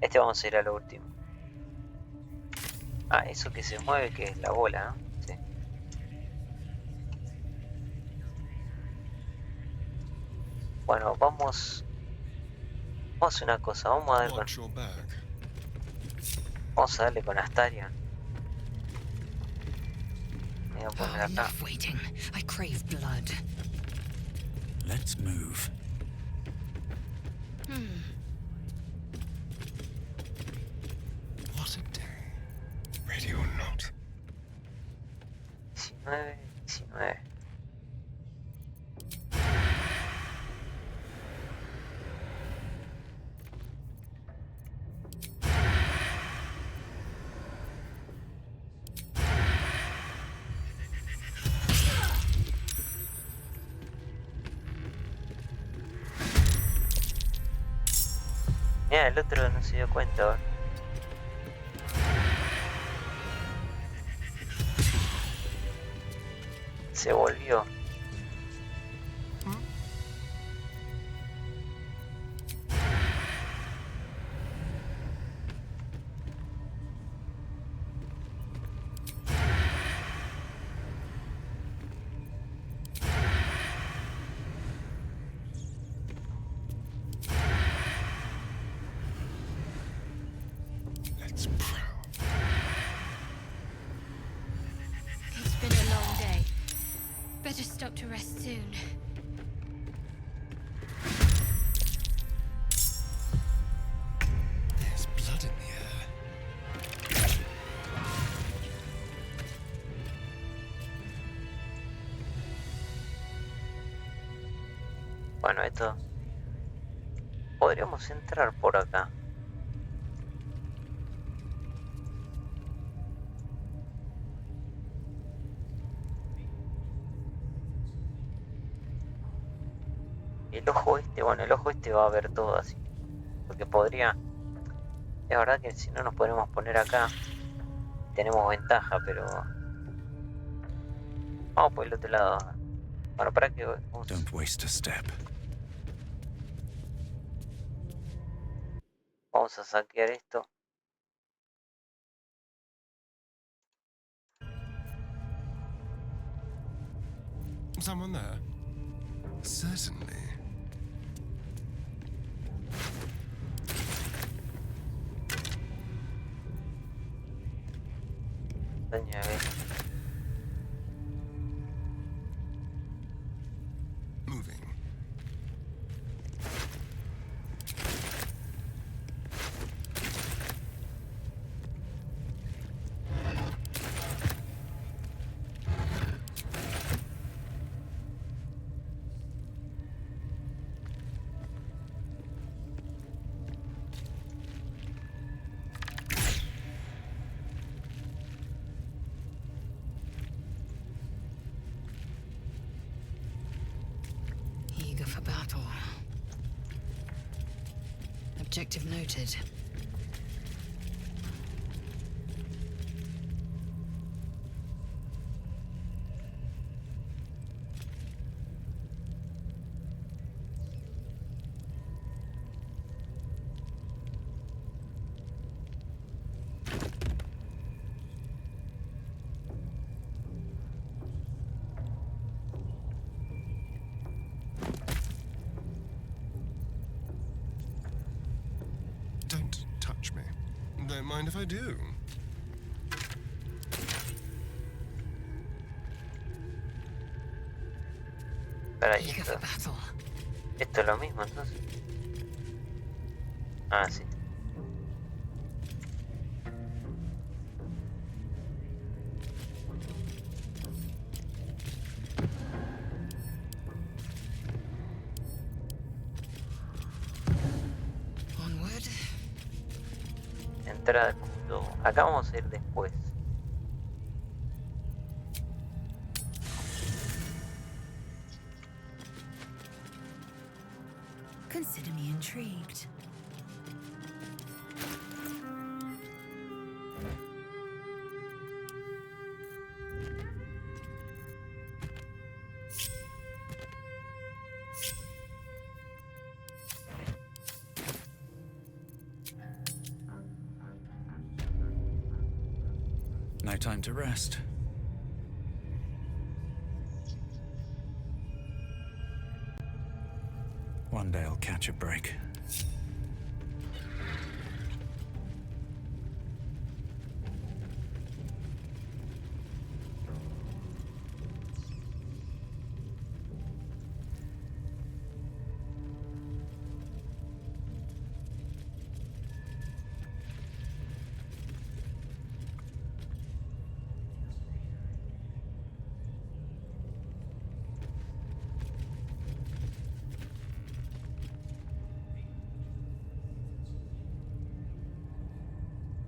S4: Este vamos a ir a lo último. Ah, eso que se mueve, que es la bola, ¿no? Sí. Bueno, vamos a hacer una cosa. Vamos a darle con Astarion. Voy a poner acá.
S5: Enough waiting. I crave blood.
S3: Let's move.
S1: What a day. Ready or not.
S4: 19. Mira, el otro no se dio cuenta, ¿eh? Se volvió.
S1: Let's prowl.
S8: It's been a long day. Better stop to rest soon.
S1: There's blood in the air.
S4: Bueno, esto... Podríamos entrar por acá. El ojo este, bueno, el ojo este va a ver todo así. Porque podría... Es verdad que si no nos podemos poner acá, tenemos ventaja, pero... Vamos por el otro lado. Bueno, para que...
S3: Don't waste a step.
S4: Vamos a saquear esto.
S1: Someone there? Certainly.
S4: Daño,
S1: Moving.
S5: Eager for battle. Objective noted.
S1: Don't touch me. Don't mind if I do.
S4: Espera,
S5: Eager for battle.
S4: esto es lo mismo entonces. Ah, sí.
S5: Onward.
S4: Entrada al mundo. Acá vamos a ir después.
S5: Consider me intrigued.
S3: No time to rest. One day I'll catch a break.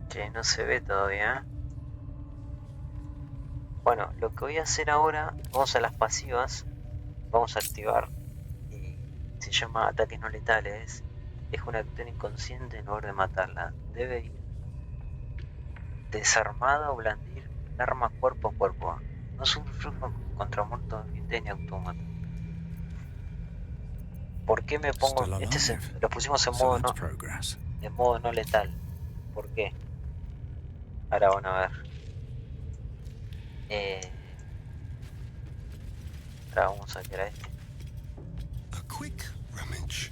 S4: Che, no se ve todavía. Bueno, lo que voy a hacer ahora, vamos a las pasivas, vamos a activar, y se llama ataques no letales. Deja una criatura inconsciente en lugar de matarla. Debe ir desarmada o blandir el arma cuerpo a cuerpo. No sufre contra muertos vivientes ni autómatas. ¿Por qué me pongo?
S3: Still alive.
S4: Lo pusimos en
S3: So
S4: modo
S3: that's
S4: no,
S3: progress.
S4: en modo no letal. ¿Por qué? Ahora van a ver. Ahora vamos a crear este.
S1: A quick rummage.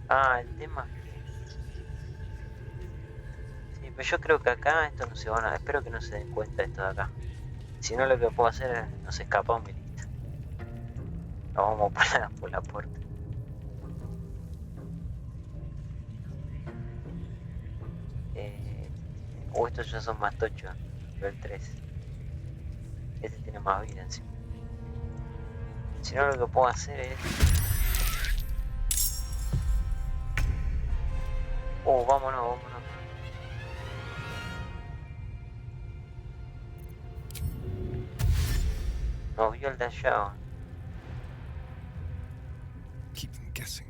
S4: Ah, el tema es que... Sí, pero yo creo que acá esto no se van a... Espero que no se den cuenta esto de acá. Si no, lo que puedo hacer es... Nos escapamos y listo. Nos vamos por la puerta. Estos ya son más tochos. Nivel 3. Este tiene más vida encima. Si no, lo que puedo hacer es... vámonos. Nos vio el de allá.
S1: Keep them guessing.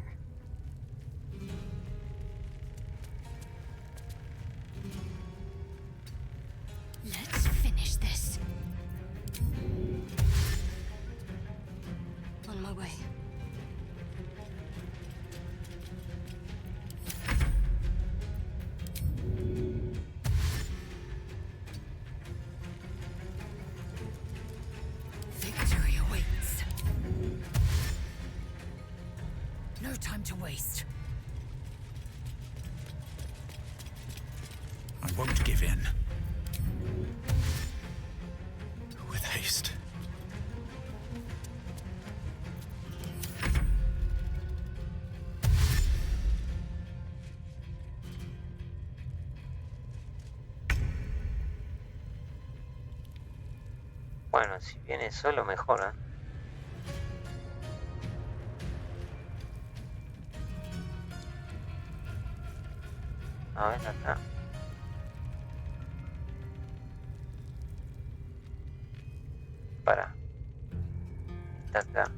S5: Let's finish this. On my way. Victory awaits. No time to waste.
S3: I won't give in. With haste.
S4: Bueno, si viene solo mejor, ¿eh? A ver acá. Para. Está acá.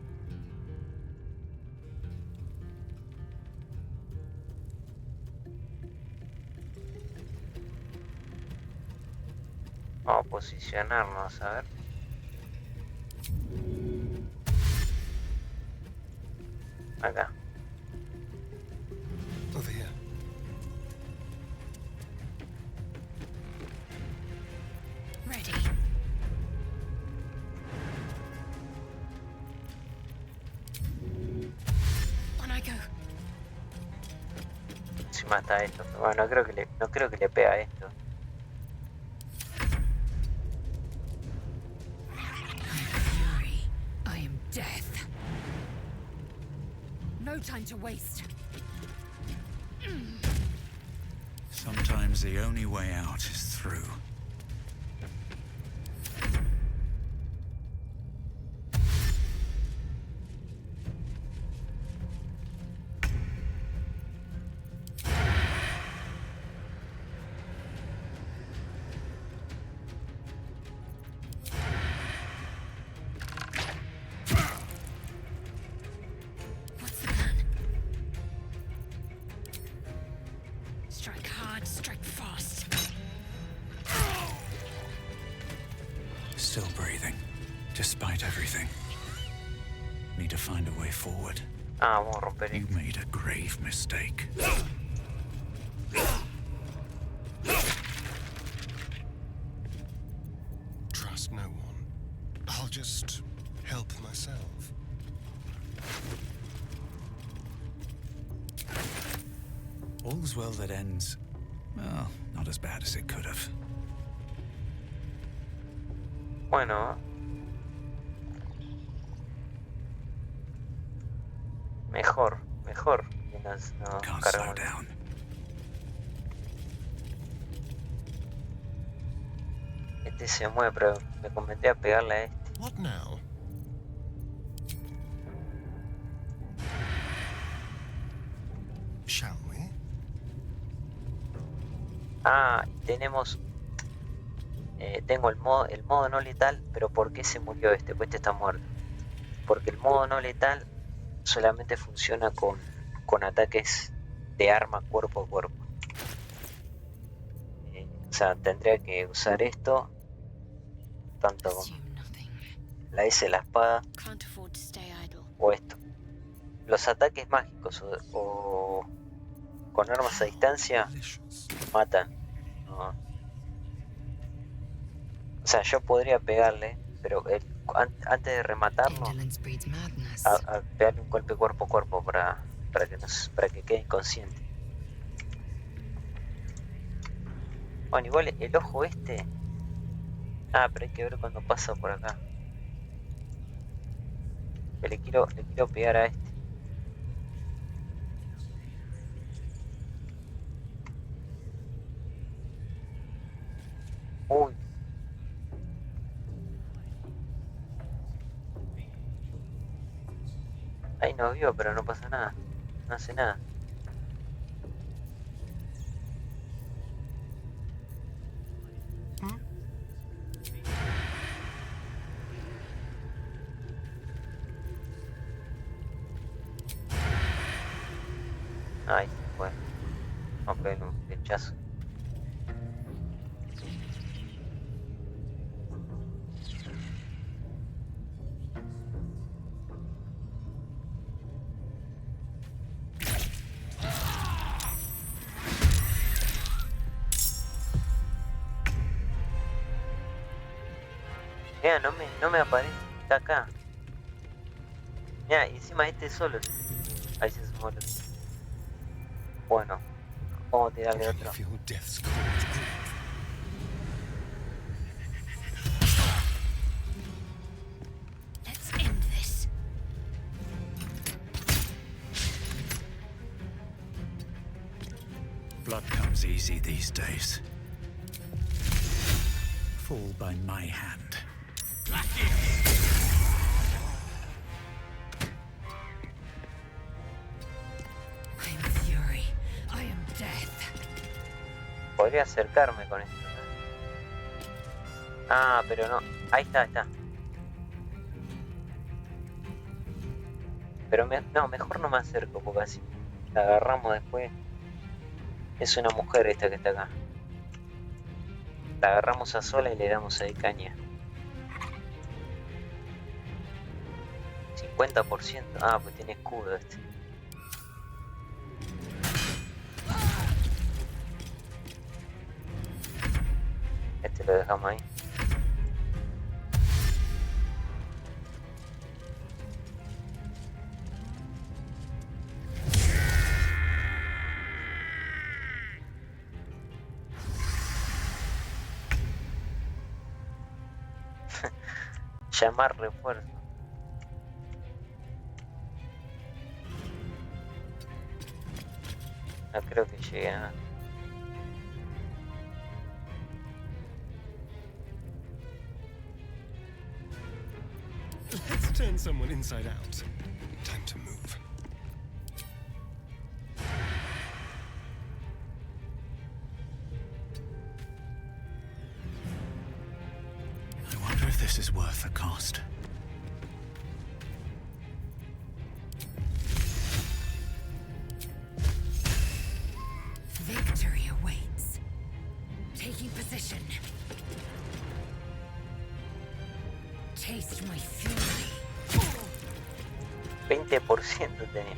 S4: Vamos a posicionarnos, a ver. Acá.
S1: Over here.
S5: Ready. On I go.
S4: Si mata a esto. Bueno, no creo que le pega a esto.
S5: Fury. I am death. No time to waste.
S3: Sometimes the only way out is through. Despite everything, need to find a way forward.
S4: Ah, vamos a romper
S3: You
S4: esto.
S3: made a grave mistake.
S1: Trust no one. I'll just help myself.
S3: All's well that ends, well, not as bad as it could have.
S4: Bueno. Mejor que nos
S3: Can't slow
S4: cargamos.
S3: down.
S4: Este se mueve, pero me convendría pegarle a este.
S1: What now? Shall we?
S4: Ah, tenemos... tengo el modo no letal, pero ¿por qué se murió este? Pues este está muerto. Porque el modo no letal solamente funciona con ataques de arma cuerpo a cuerpo. O sea, tendría que usar esto, tanto como
S5: Assume nothing.
S4: la S de la espada,
S2: Can't afford to stay idle.
S4: o esto. Los ataques mágicos o con armas a distancia
S1: Delicious.
S4: matan. No. O sea, yo podría pegarle, pero antes de rematarlo,
S5: Indolence breeds madness.
S4: a pegarle un golpe cuerpo a cuerpo para que quede inconsciente. Bueno, igual el ojo este... Ah, pero hay que ver cuando pasa por acá. Le quiero pegar a este. Uy. Ahí nos vio, pero no pasa nada. No hace nada. Ay, bueno. Vamos a pegarle un flechazo. Mira, no me aparece. Está acá. Mira, y encima este solo. Ahí se sumó el otro. Bueno, vamos a tirarle
S1: Can you
S4: otro.
S1: feel death's cold grip?
S8: Let's end this.
S3: Blood comes easy these days. Fall by my hand.
S5: I am fury. I am death.
S4: Podría acercarme con esto, ¿no? Ah, pero no. Ahí está, ahí está. Pero no, mejor no me acerco porque así la agarramos después. Es una mujer esta que está acá. La agarramos a sola y le damos ahí caña. 50%. Ah, pues tiene escudo este. Este lo dejamos ahí. Llamar refuerzo. No creo que llegue a...
S1: Let's turn someone inside out. Time to move.
S3: I wonder if this is worth the cost.
S5: Victory awaits. Taking position. taste my fury.
S4: 20% tenía.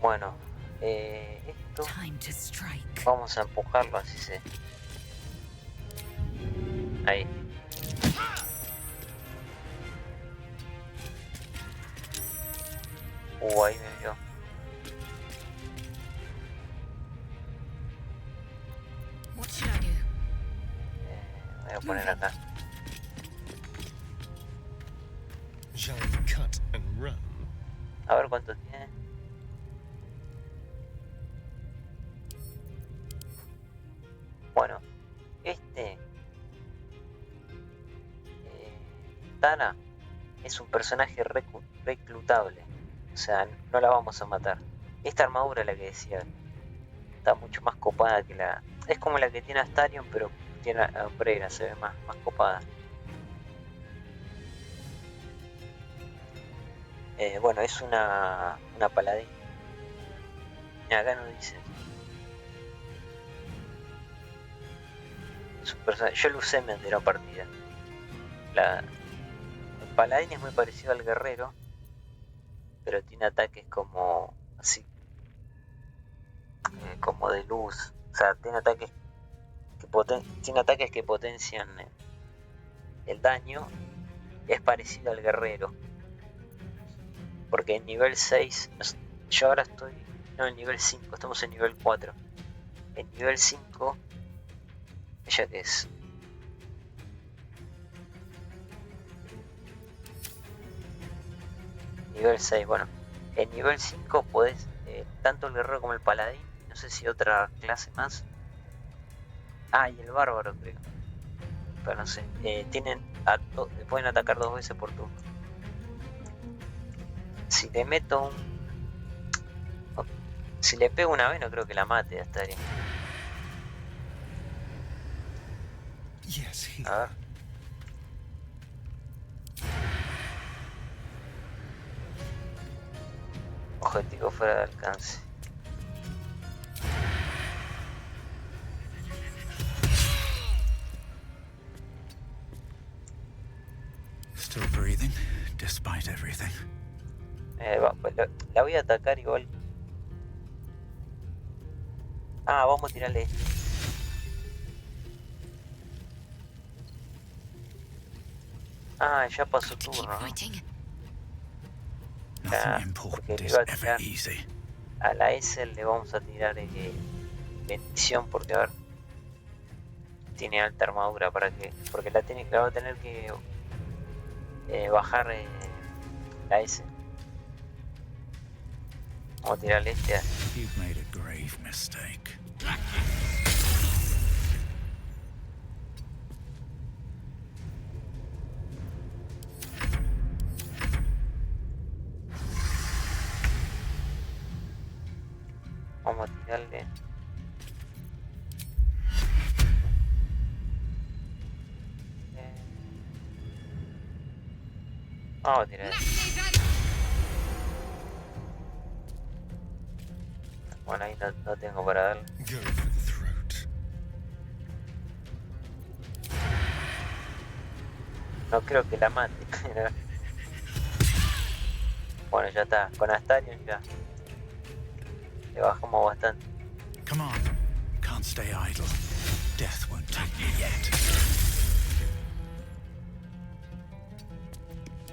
S4: Bueno, esto
S5: Time to strike.
S4: vamos a empujarlo así se... Ahí. Ahí me vio.
S5: What should I do?
S4: Voy a poner acá.
S1: Shall we cut and run?
S4: A ver cuánto tiene. Bueno, Tana es un personaje reclutable. O sea, no la vamos a matar. Esta armadura, la que decía, está mucho más copada que la... Es como la que tiene Astarion, pero tiene hombrera, se ve más copada. Bueno, es una paladín. Acá no dice. Es un personaje. Yo lo usé en mi anterior partida. El paladín es muy parecido al guerrero, pero tiene ataques como así, como de luz. O sea, tiene ataques que potencian el daño. Es parecido al guerrero, porque en nivel 6, yo ahora estoy, no, en nivel 5, estamos en nivel 4. En nivel 5, ¿ella qué es? Nivel 6, bueno. En nivel 5 podés, tanto el guerrero como el paladín, no sé si otra clase más. Ah, y el bárbaro creo. Pero no sé, pueden atacar 2 veces por turno. Si le meto si le pego una vez, no creo que la mate, ya estaría.
S1: Yes, here.
S4: A ver. Objetivo fuera de alcance.
S3: Still breathing, despite everything.
S4: Pues la voy a atacar igual. Ah, vamos a tirarle. Ah, ya pasó
S5: To keep
S4: turno, ¿no?
S5: fighting.
S3: Nothing
S4: Porque
S3: important
S4: le
S3: is
S4: iba a
S3: ever
S4: tirar
S3: easy.
S4: a la S, le vamos a tirar bendición, porque a ver, tiene alta armadura porque la va a tener que bajar la S. Vamos a tirarle este.
S3: You've made a grave mistake.
S4: Vamos a tirarle. Vamos a tirar. Bueno, ahí no tengo para darle.
S1: Go for the throat.
S4: No creo que la mate. Bueno, ya está. Con Astarion ya le bajamos bastante.
S3: Come on, can't stay idle. Death won't take me yet.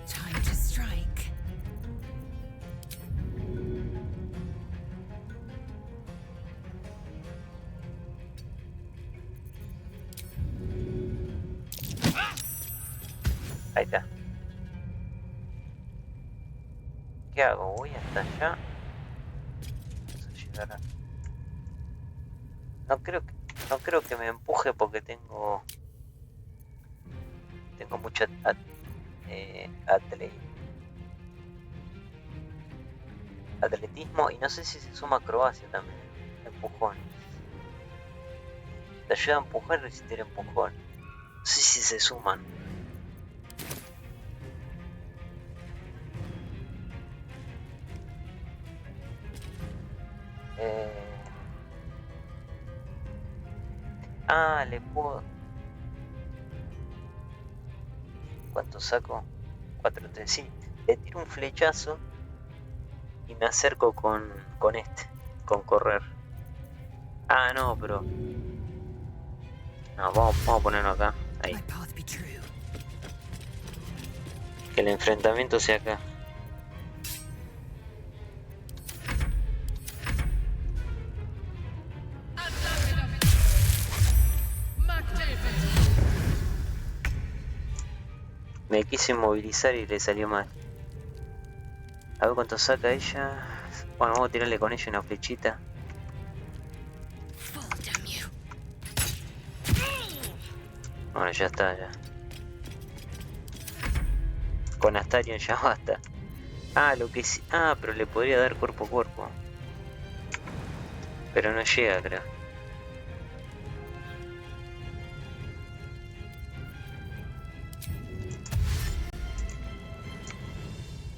S5: Time to strike.
S4: Ahí está. ¿Qué hago? Voy hasta allá. Vamos a llegar a... No creo que me empuje porque tengo mucha atleta. atletismo y no sé si se suma acrobacia también. Empujones. Te ayuda a empujar y resistir empujón. No sé si se suman. Le puedo... ¿Cuánto saco? 4, 3, sí. Le tiro un flechazo y me acerco con con correr. No, pero... No, vamos a ponerlo acá. Ahí. Que el enfrentamiento sea acá. Me quise movilizar y le salió mal. A ver cuánto saca ella. Bueno, vamos a tirarle con ella una flechita. Bueno, ya está, ya. Con Astarion ya basta. Lo que sí... pero le podría dar cuerpo a cuerpo. Pero no llega, creo.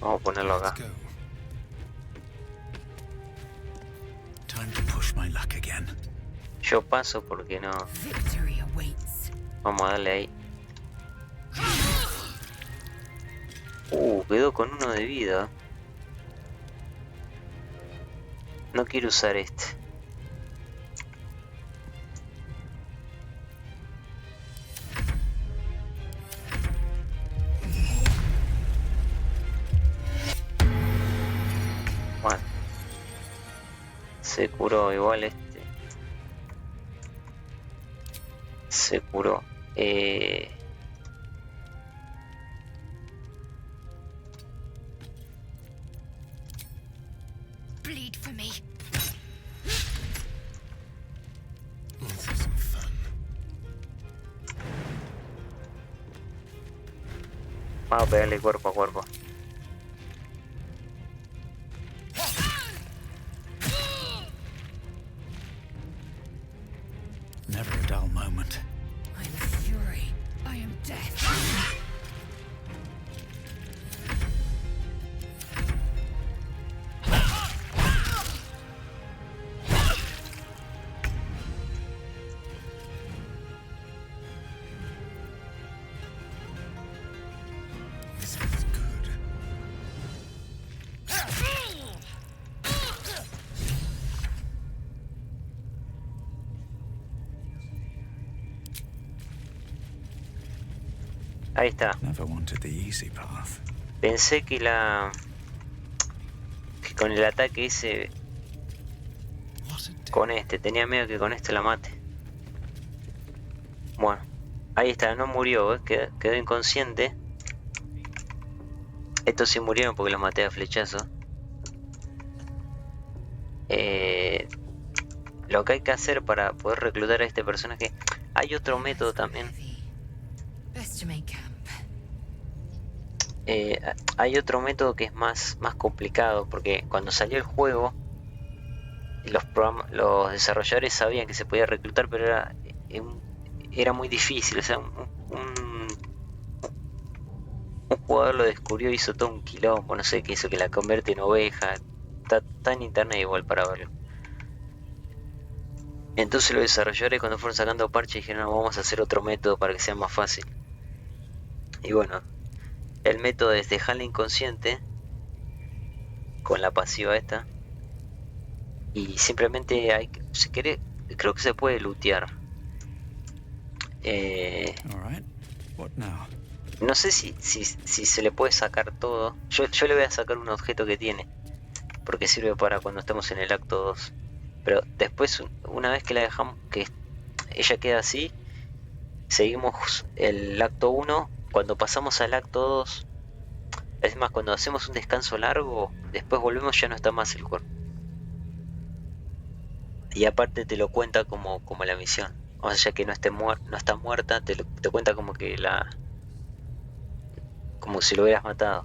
S4: Vamos a ponerlo acá. Yo paso porque no... Vamos a darle ahí. Quedó con 1 de vida. No quiero usar este. Bueno. Se curó igual este. Se curó.
S8: Bleed for me.
S1: This is some fun.
S4: Vamos a pegarle cuerpo a cuerpo.
S3: Never a dull moment.
S5: I'm fury. I am death.
S1: This feels good.
S4: Ahí está.
S3: Never wanted the easy path.
S4: Pensé que con el ataque ese... Con este, tenía miedo que con este la mate. Bueno, ahí está, no murió, ¿ves? Quedó inconsciente. Estos sí murieron porque los maté a flechazo. Lo que hay que hacer para poder reclutar a este personaje... Hay otro método también.
S5: Best to make camp.
S4: Hay otro método que es más complicado, porque cuando salió el juego los desarrolladores sabían que se podía reclutar, pero era muy difícil. O sea, un jugador lo descubrió, hizo todo un quilombo, no sé qué hizo, que la convierte en oveja. Está en internet igual para verlo. Entonces los desarrolladores, cuando fueron sacando parches, dijeron: no, vamos a hacer otro método para que sea más fácil. Y bueno, el método es dejarla inconsciente con la pasiva esta, y simplemente si querés, creo que se puede lootear.
S3: Alright, what now?
S4: No sé si se le puede sacar todo. Yo le voy a sacar un objeto que tiene, porque sirve para cuando estamos en el acto 2. Pero después, una vez que la dejamos, que ella queda así, seguimos el acto 1. Cuando pasamos al acto 2, es más, cuando hacemos un descanso largo, después volvemos, ya no está más el cuerpo. Y aparte te lo cuenta como la misión. O sea, ya que no está muerta, te cuenta como que como si lo hubieras matado.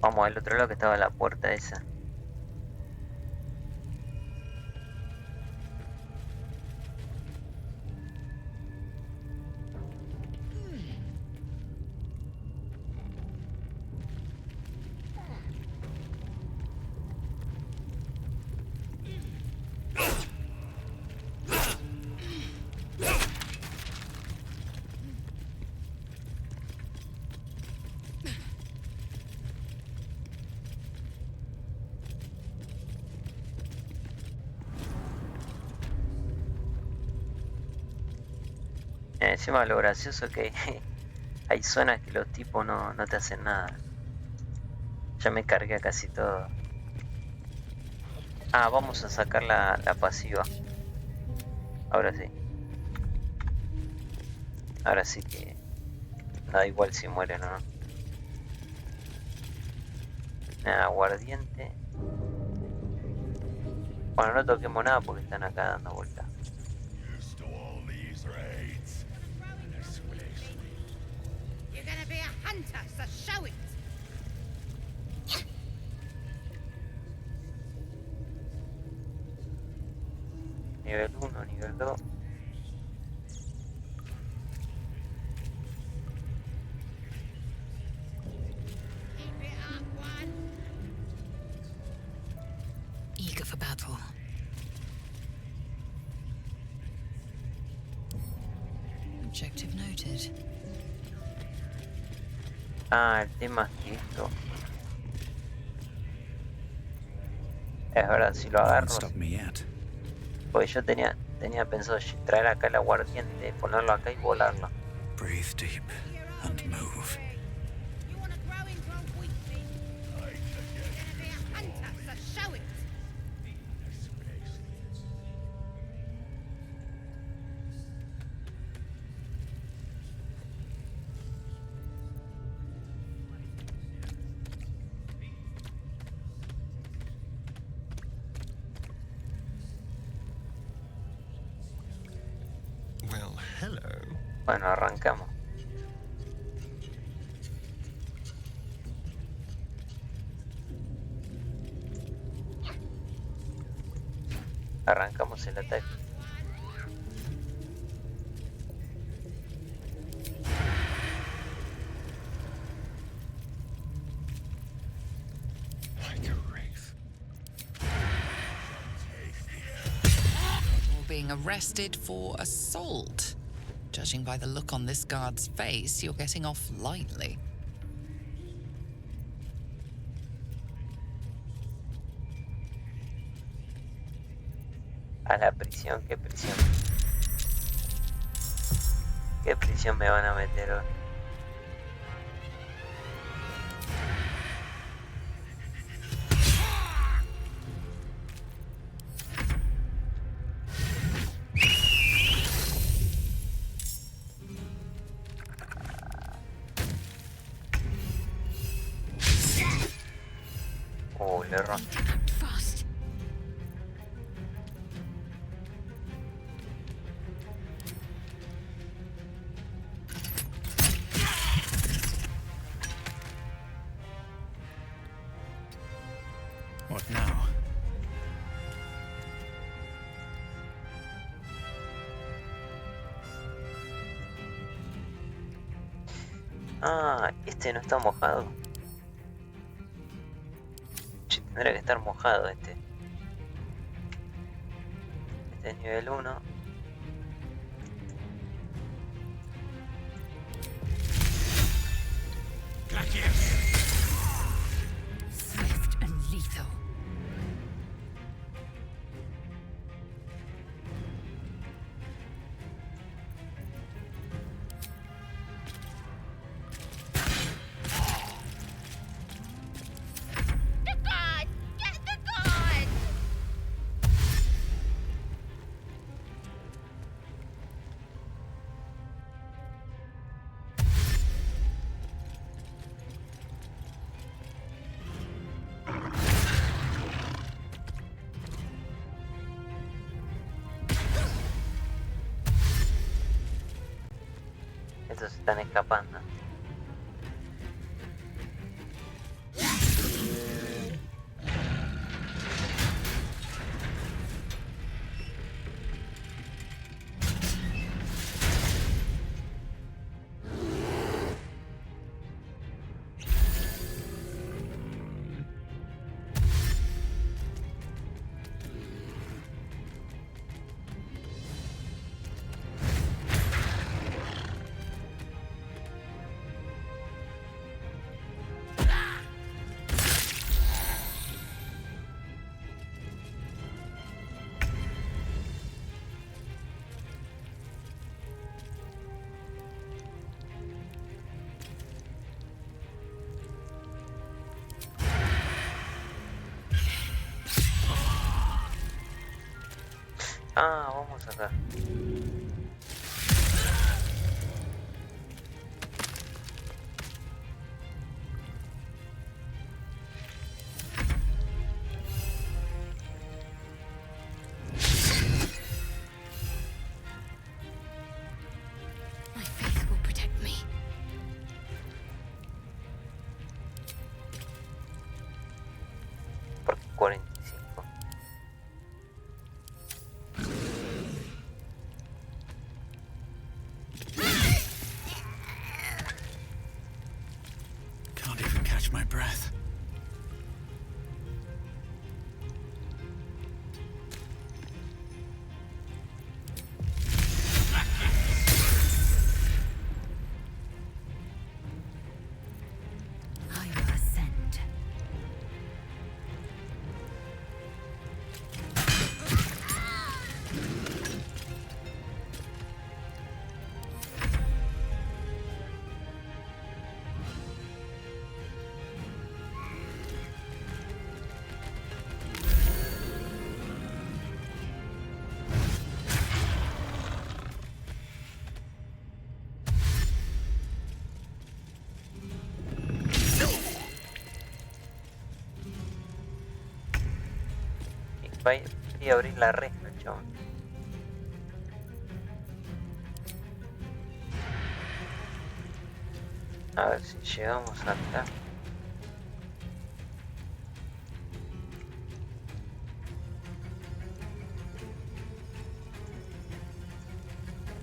S4: Vamos al otro lado que estaba la puerta esa. Encima lo gracioso que hay zonas que los tipos no te hacen nada. Ya me cargué a casi todo. Ah, vamos a sacar la pasiva. Ahora sí. Ahora sí que da igual si mueren o no. Nada, aguardiente. Bueno, no toquemos nada porque están acá dando vueltas. Nivel 1, nivel 2.
S5: Eager for battle. Objective noted.
S4: Ah, el tema es que esto... Es verdad, si lo agarro... Porque yo tenía pensado traer acá el aguardiente, ponerlo acá y volarlo.
S3: Breathe deep and move.
S1: Well, hello.
S4: Bueno, arrancamos. Arrancamos el ataque.
S7: Being arrested for assault. Judging by the look on this guard's face, you're getting off lightly.
S4: A la prisión, ¿qué prisión? ¿Qué prisión me van a meter hoy? Le erró.
S3: What now?
S4: Ah, este no está mojado. Tendría que estar mojado este. Este es nivel 1.
S5: Swift and lethal.
S4: Estos están escapando. Ah, vamos acá.
S8: My faith will protect me.
S4: ¿Por qué 45?
S3: Can't even catch my breath.
S5: I will ascend.
S4: Voy a abrir la reja, chabón. A ver si llegamos acá.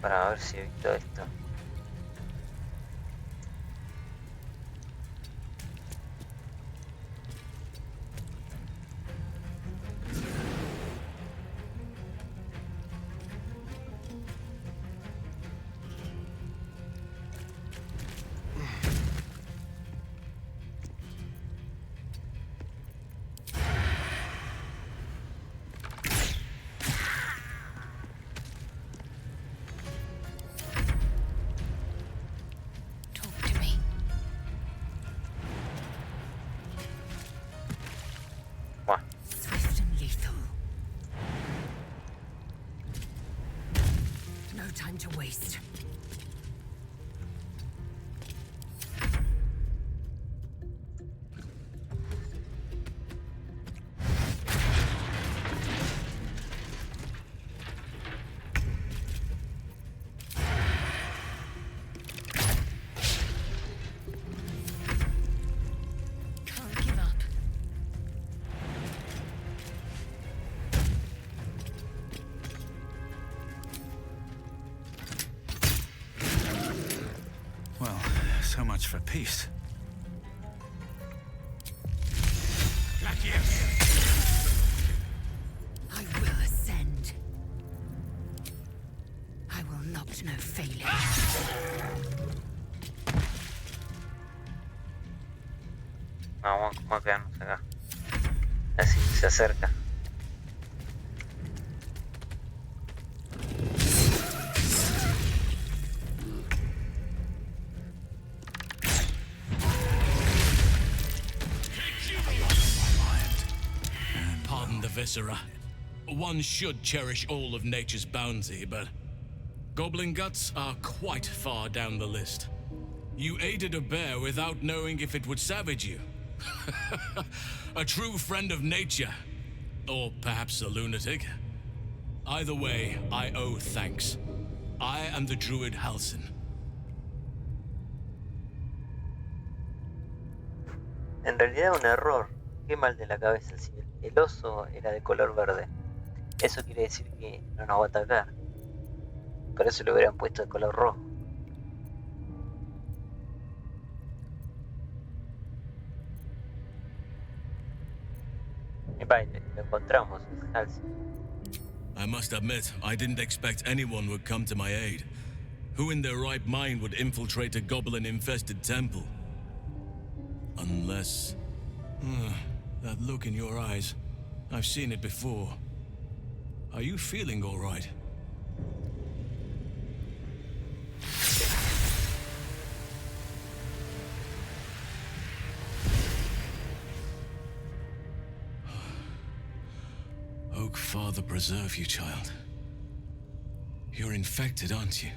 S4: Para ver si evito esto.
S8: Talk to me.
S4: Buah.
S5: Swift and lethal. No time to waste.
S8: Can't give up.
S3: Well, so much for peace.
S5: I will ascend. I will not know failure.
S4: Vamos a quedarnos acá. Así se acerca.
S11: Pardon the viscera. One should cherish all of nature's bounty, but goblin guts are quite far down the list. You aided a bear without knowing if it would savage you. A true friend of nature. Or perhaps a lunatic. Either way, I owe thanks. I am the druid Halsin.
S4: En realidad un error. Qué mal de la cabeza. Si el oso era de color verde, eso quiere decir que no nos va a atacar. Por eso lo hubieran puesto de color rojo. Y vaya, lo encontramos, es Halsey.
S11: I must admit, I didn't expect anyone would come to my aid. Who in their right mind would infiltrate a goblin-infested temple? Unless... that look in your eyes. I've seen it before. Are you feeling all right? Oak Father preserve you, child. You're infected, aren't you?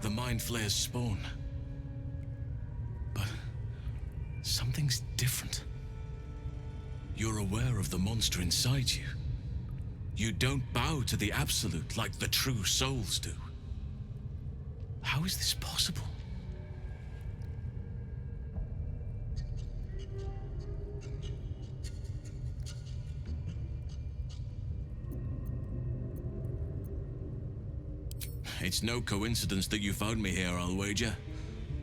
S11: The Mind Flayer's spawn. But something's different. You're aware of the monster inside you. You don't bow to the Absolute like the true souls do. How is this possible? It's no coincidence that you found me here, I'll wager.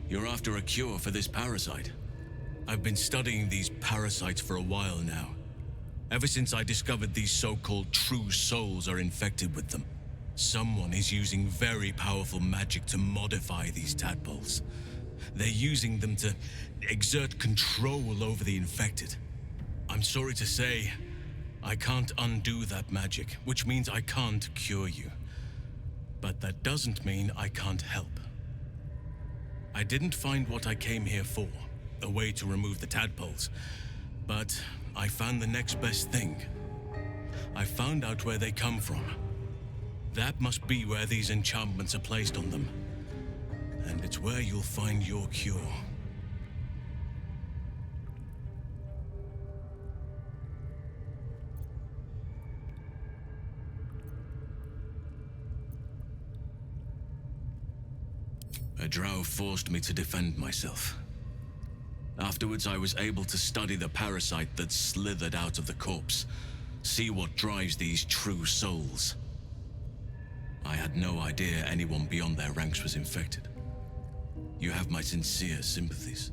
S11: You're after a cure for this parasite. I've been studying these parasites for a while now. Ever since I discovered these so-called true souls are infected with them. Someone is using very powerful magic to modify these tadpoles. They're using them to exert control over the infected. I'm sorry to say, I can't undo that magic, which means I can't cure you. But that doesn't mean I can't help. I didn't find what I came here for, a way to remove the tadpoles, but I found the next best thing. I found out where they come from. That must be where these enchantments are placed on them. And it's where you'll find your cure. A drow forced me to defend myself. Afterwards, I was able to study the parasite that slithered out of the corpse, see what drives these true souls. I had no idea anyone beyond their ranks was infected. You have my sincere sympathies.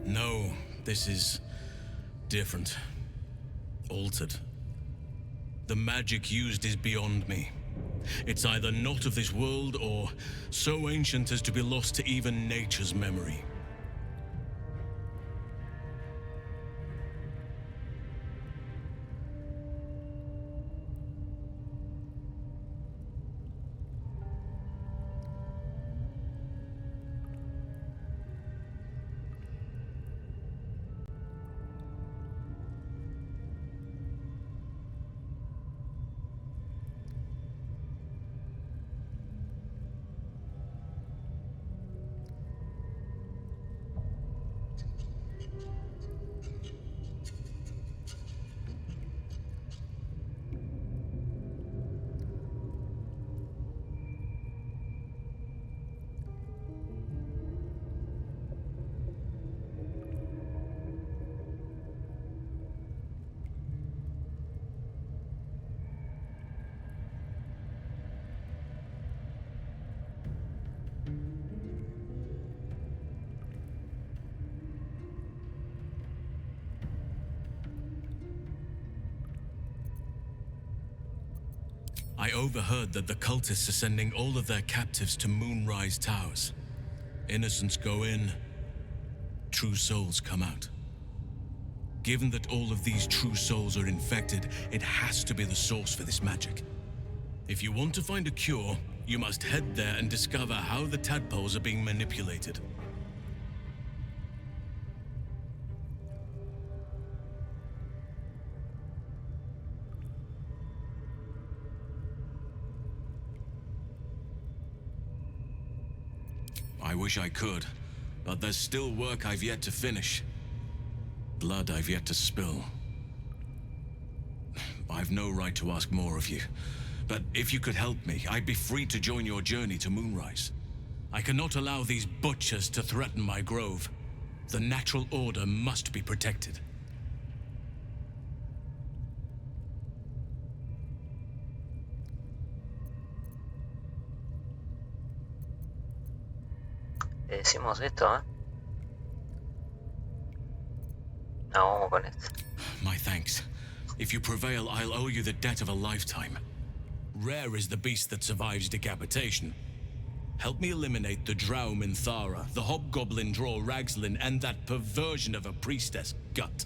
S11: No, this is different. Altered. The magic used is beyond me. It's either not of this world or so ancient as to be lost to even nature's memory. I overheard that the cultists are sending all of their captives to Moonrise Towers. Innocents go in, true souls come out. Given that all of these true souls are infected, it has to be the source for this magic. If you want to find a cure, you must head there and discover how the tadpoles are being manipulated. I wish I could, but there's still work I've yet to finish. Blood I've yet to spill. I've no right to ask more of you, but if you could help me, I'd be free to join your journey to Moonrise. I cannot allow these butchers to threaten my grove. The natural order must be protected.
S4: Le decimos esto, ¿eh? No, vamos con esto.
S11: My thanks. If you prevail, I'll owe you the debt of a lifetime. Rare is the beast that survives decapitation. Help me eliminate the Drow Minthara, the hobgoblin draw Ragslin, and that perversion of a priestess, Gut.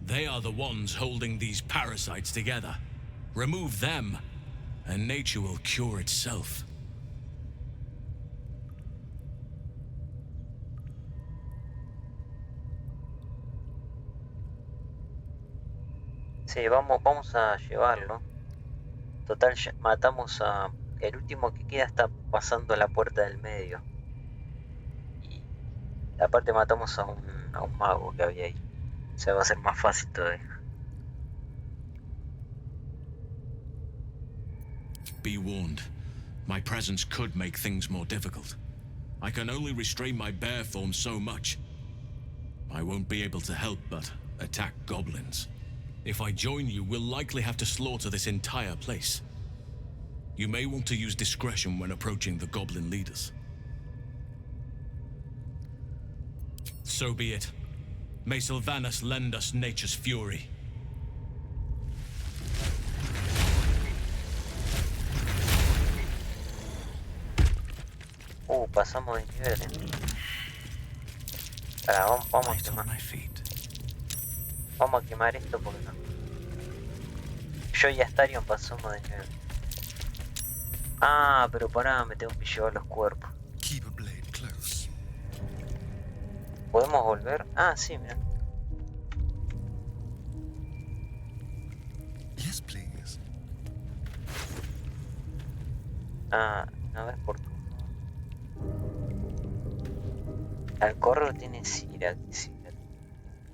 S11: They are the ones holding these parasites together. Remove them, and nature will cure itself.
S4: Sí, vamos a llevarlo. Total, ya matamos a... El último que queda está pasando a la puerta del medio. Y aparte matamos a un mago que había ahí. O sea, va a ser más fácil todavía.
S11: Be warned. My presence could make things more difficult. I can only restrain my bear form so much. I won't be able to help but attack goblins. If I join you, we'll likely have to slaughter this entire place. You may want to use discretion when approaching the goblin leaders. So be it. May Sylvanus lend us nature's fury.
S4: Pasamos de nivel, vamos a quemar. Vamos a quemar esto porque no. Yo y Astarion pasamos de nivel. Ah, pero pará, me tengo que llevar los cuerpos. ¿Podemos volver? Ah, sí, mira.
S1: Yes, please.
S4: Ah, una vez por turno. Al corro tiene Sira.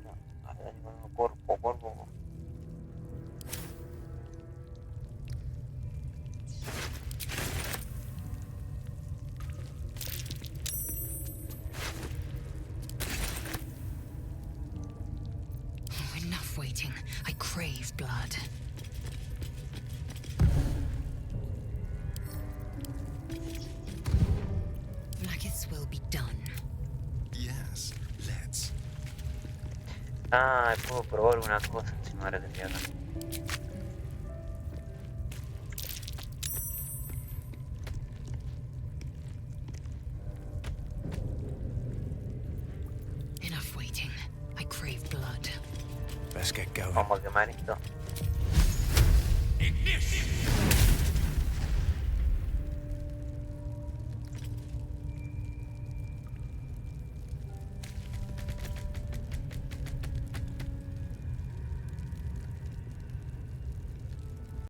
S4: No, cuerpo.
S5: Enough waiting. I crave blood. Blackets will be done.
S1: Yes, let's.
S4: Ah, puedo probar una cosa encima ahora que estoy acá.
S5: Enough waiting. I crave blood.
S3: Let's get going.
S4: Vamos a quemar esto.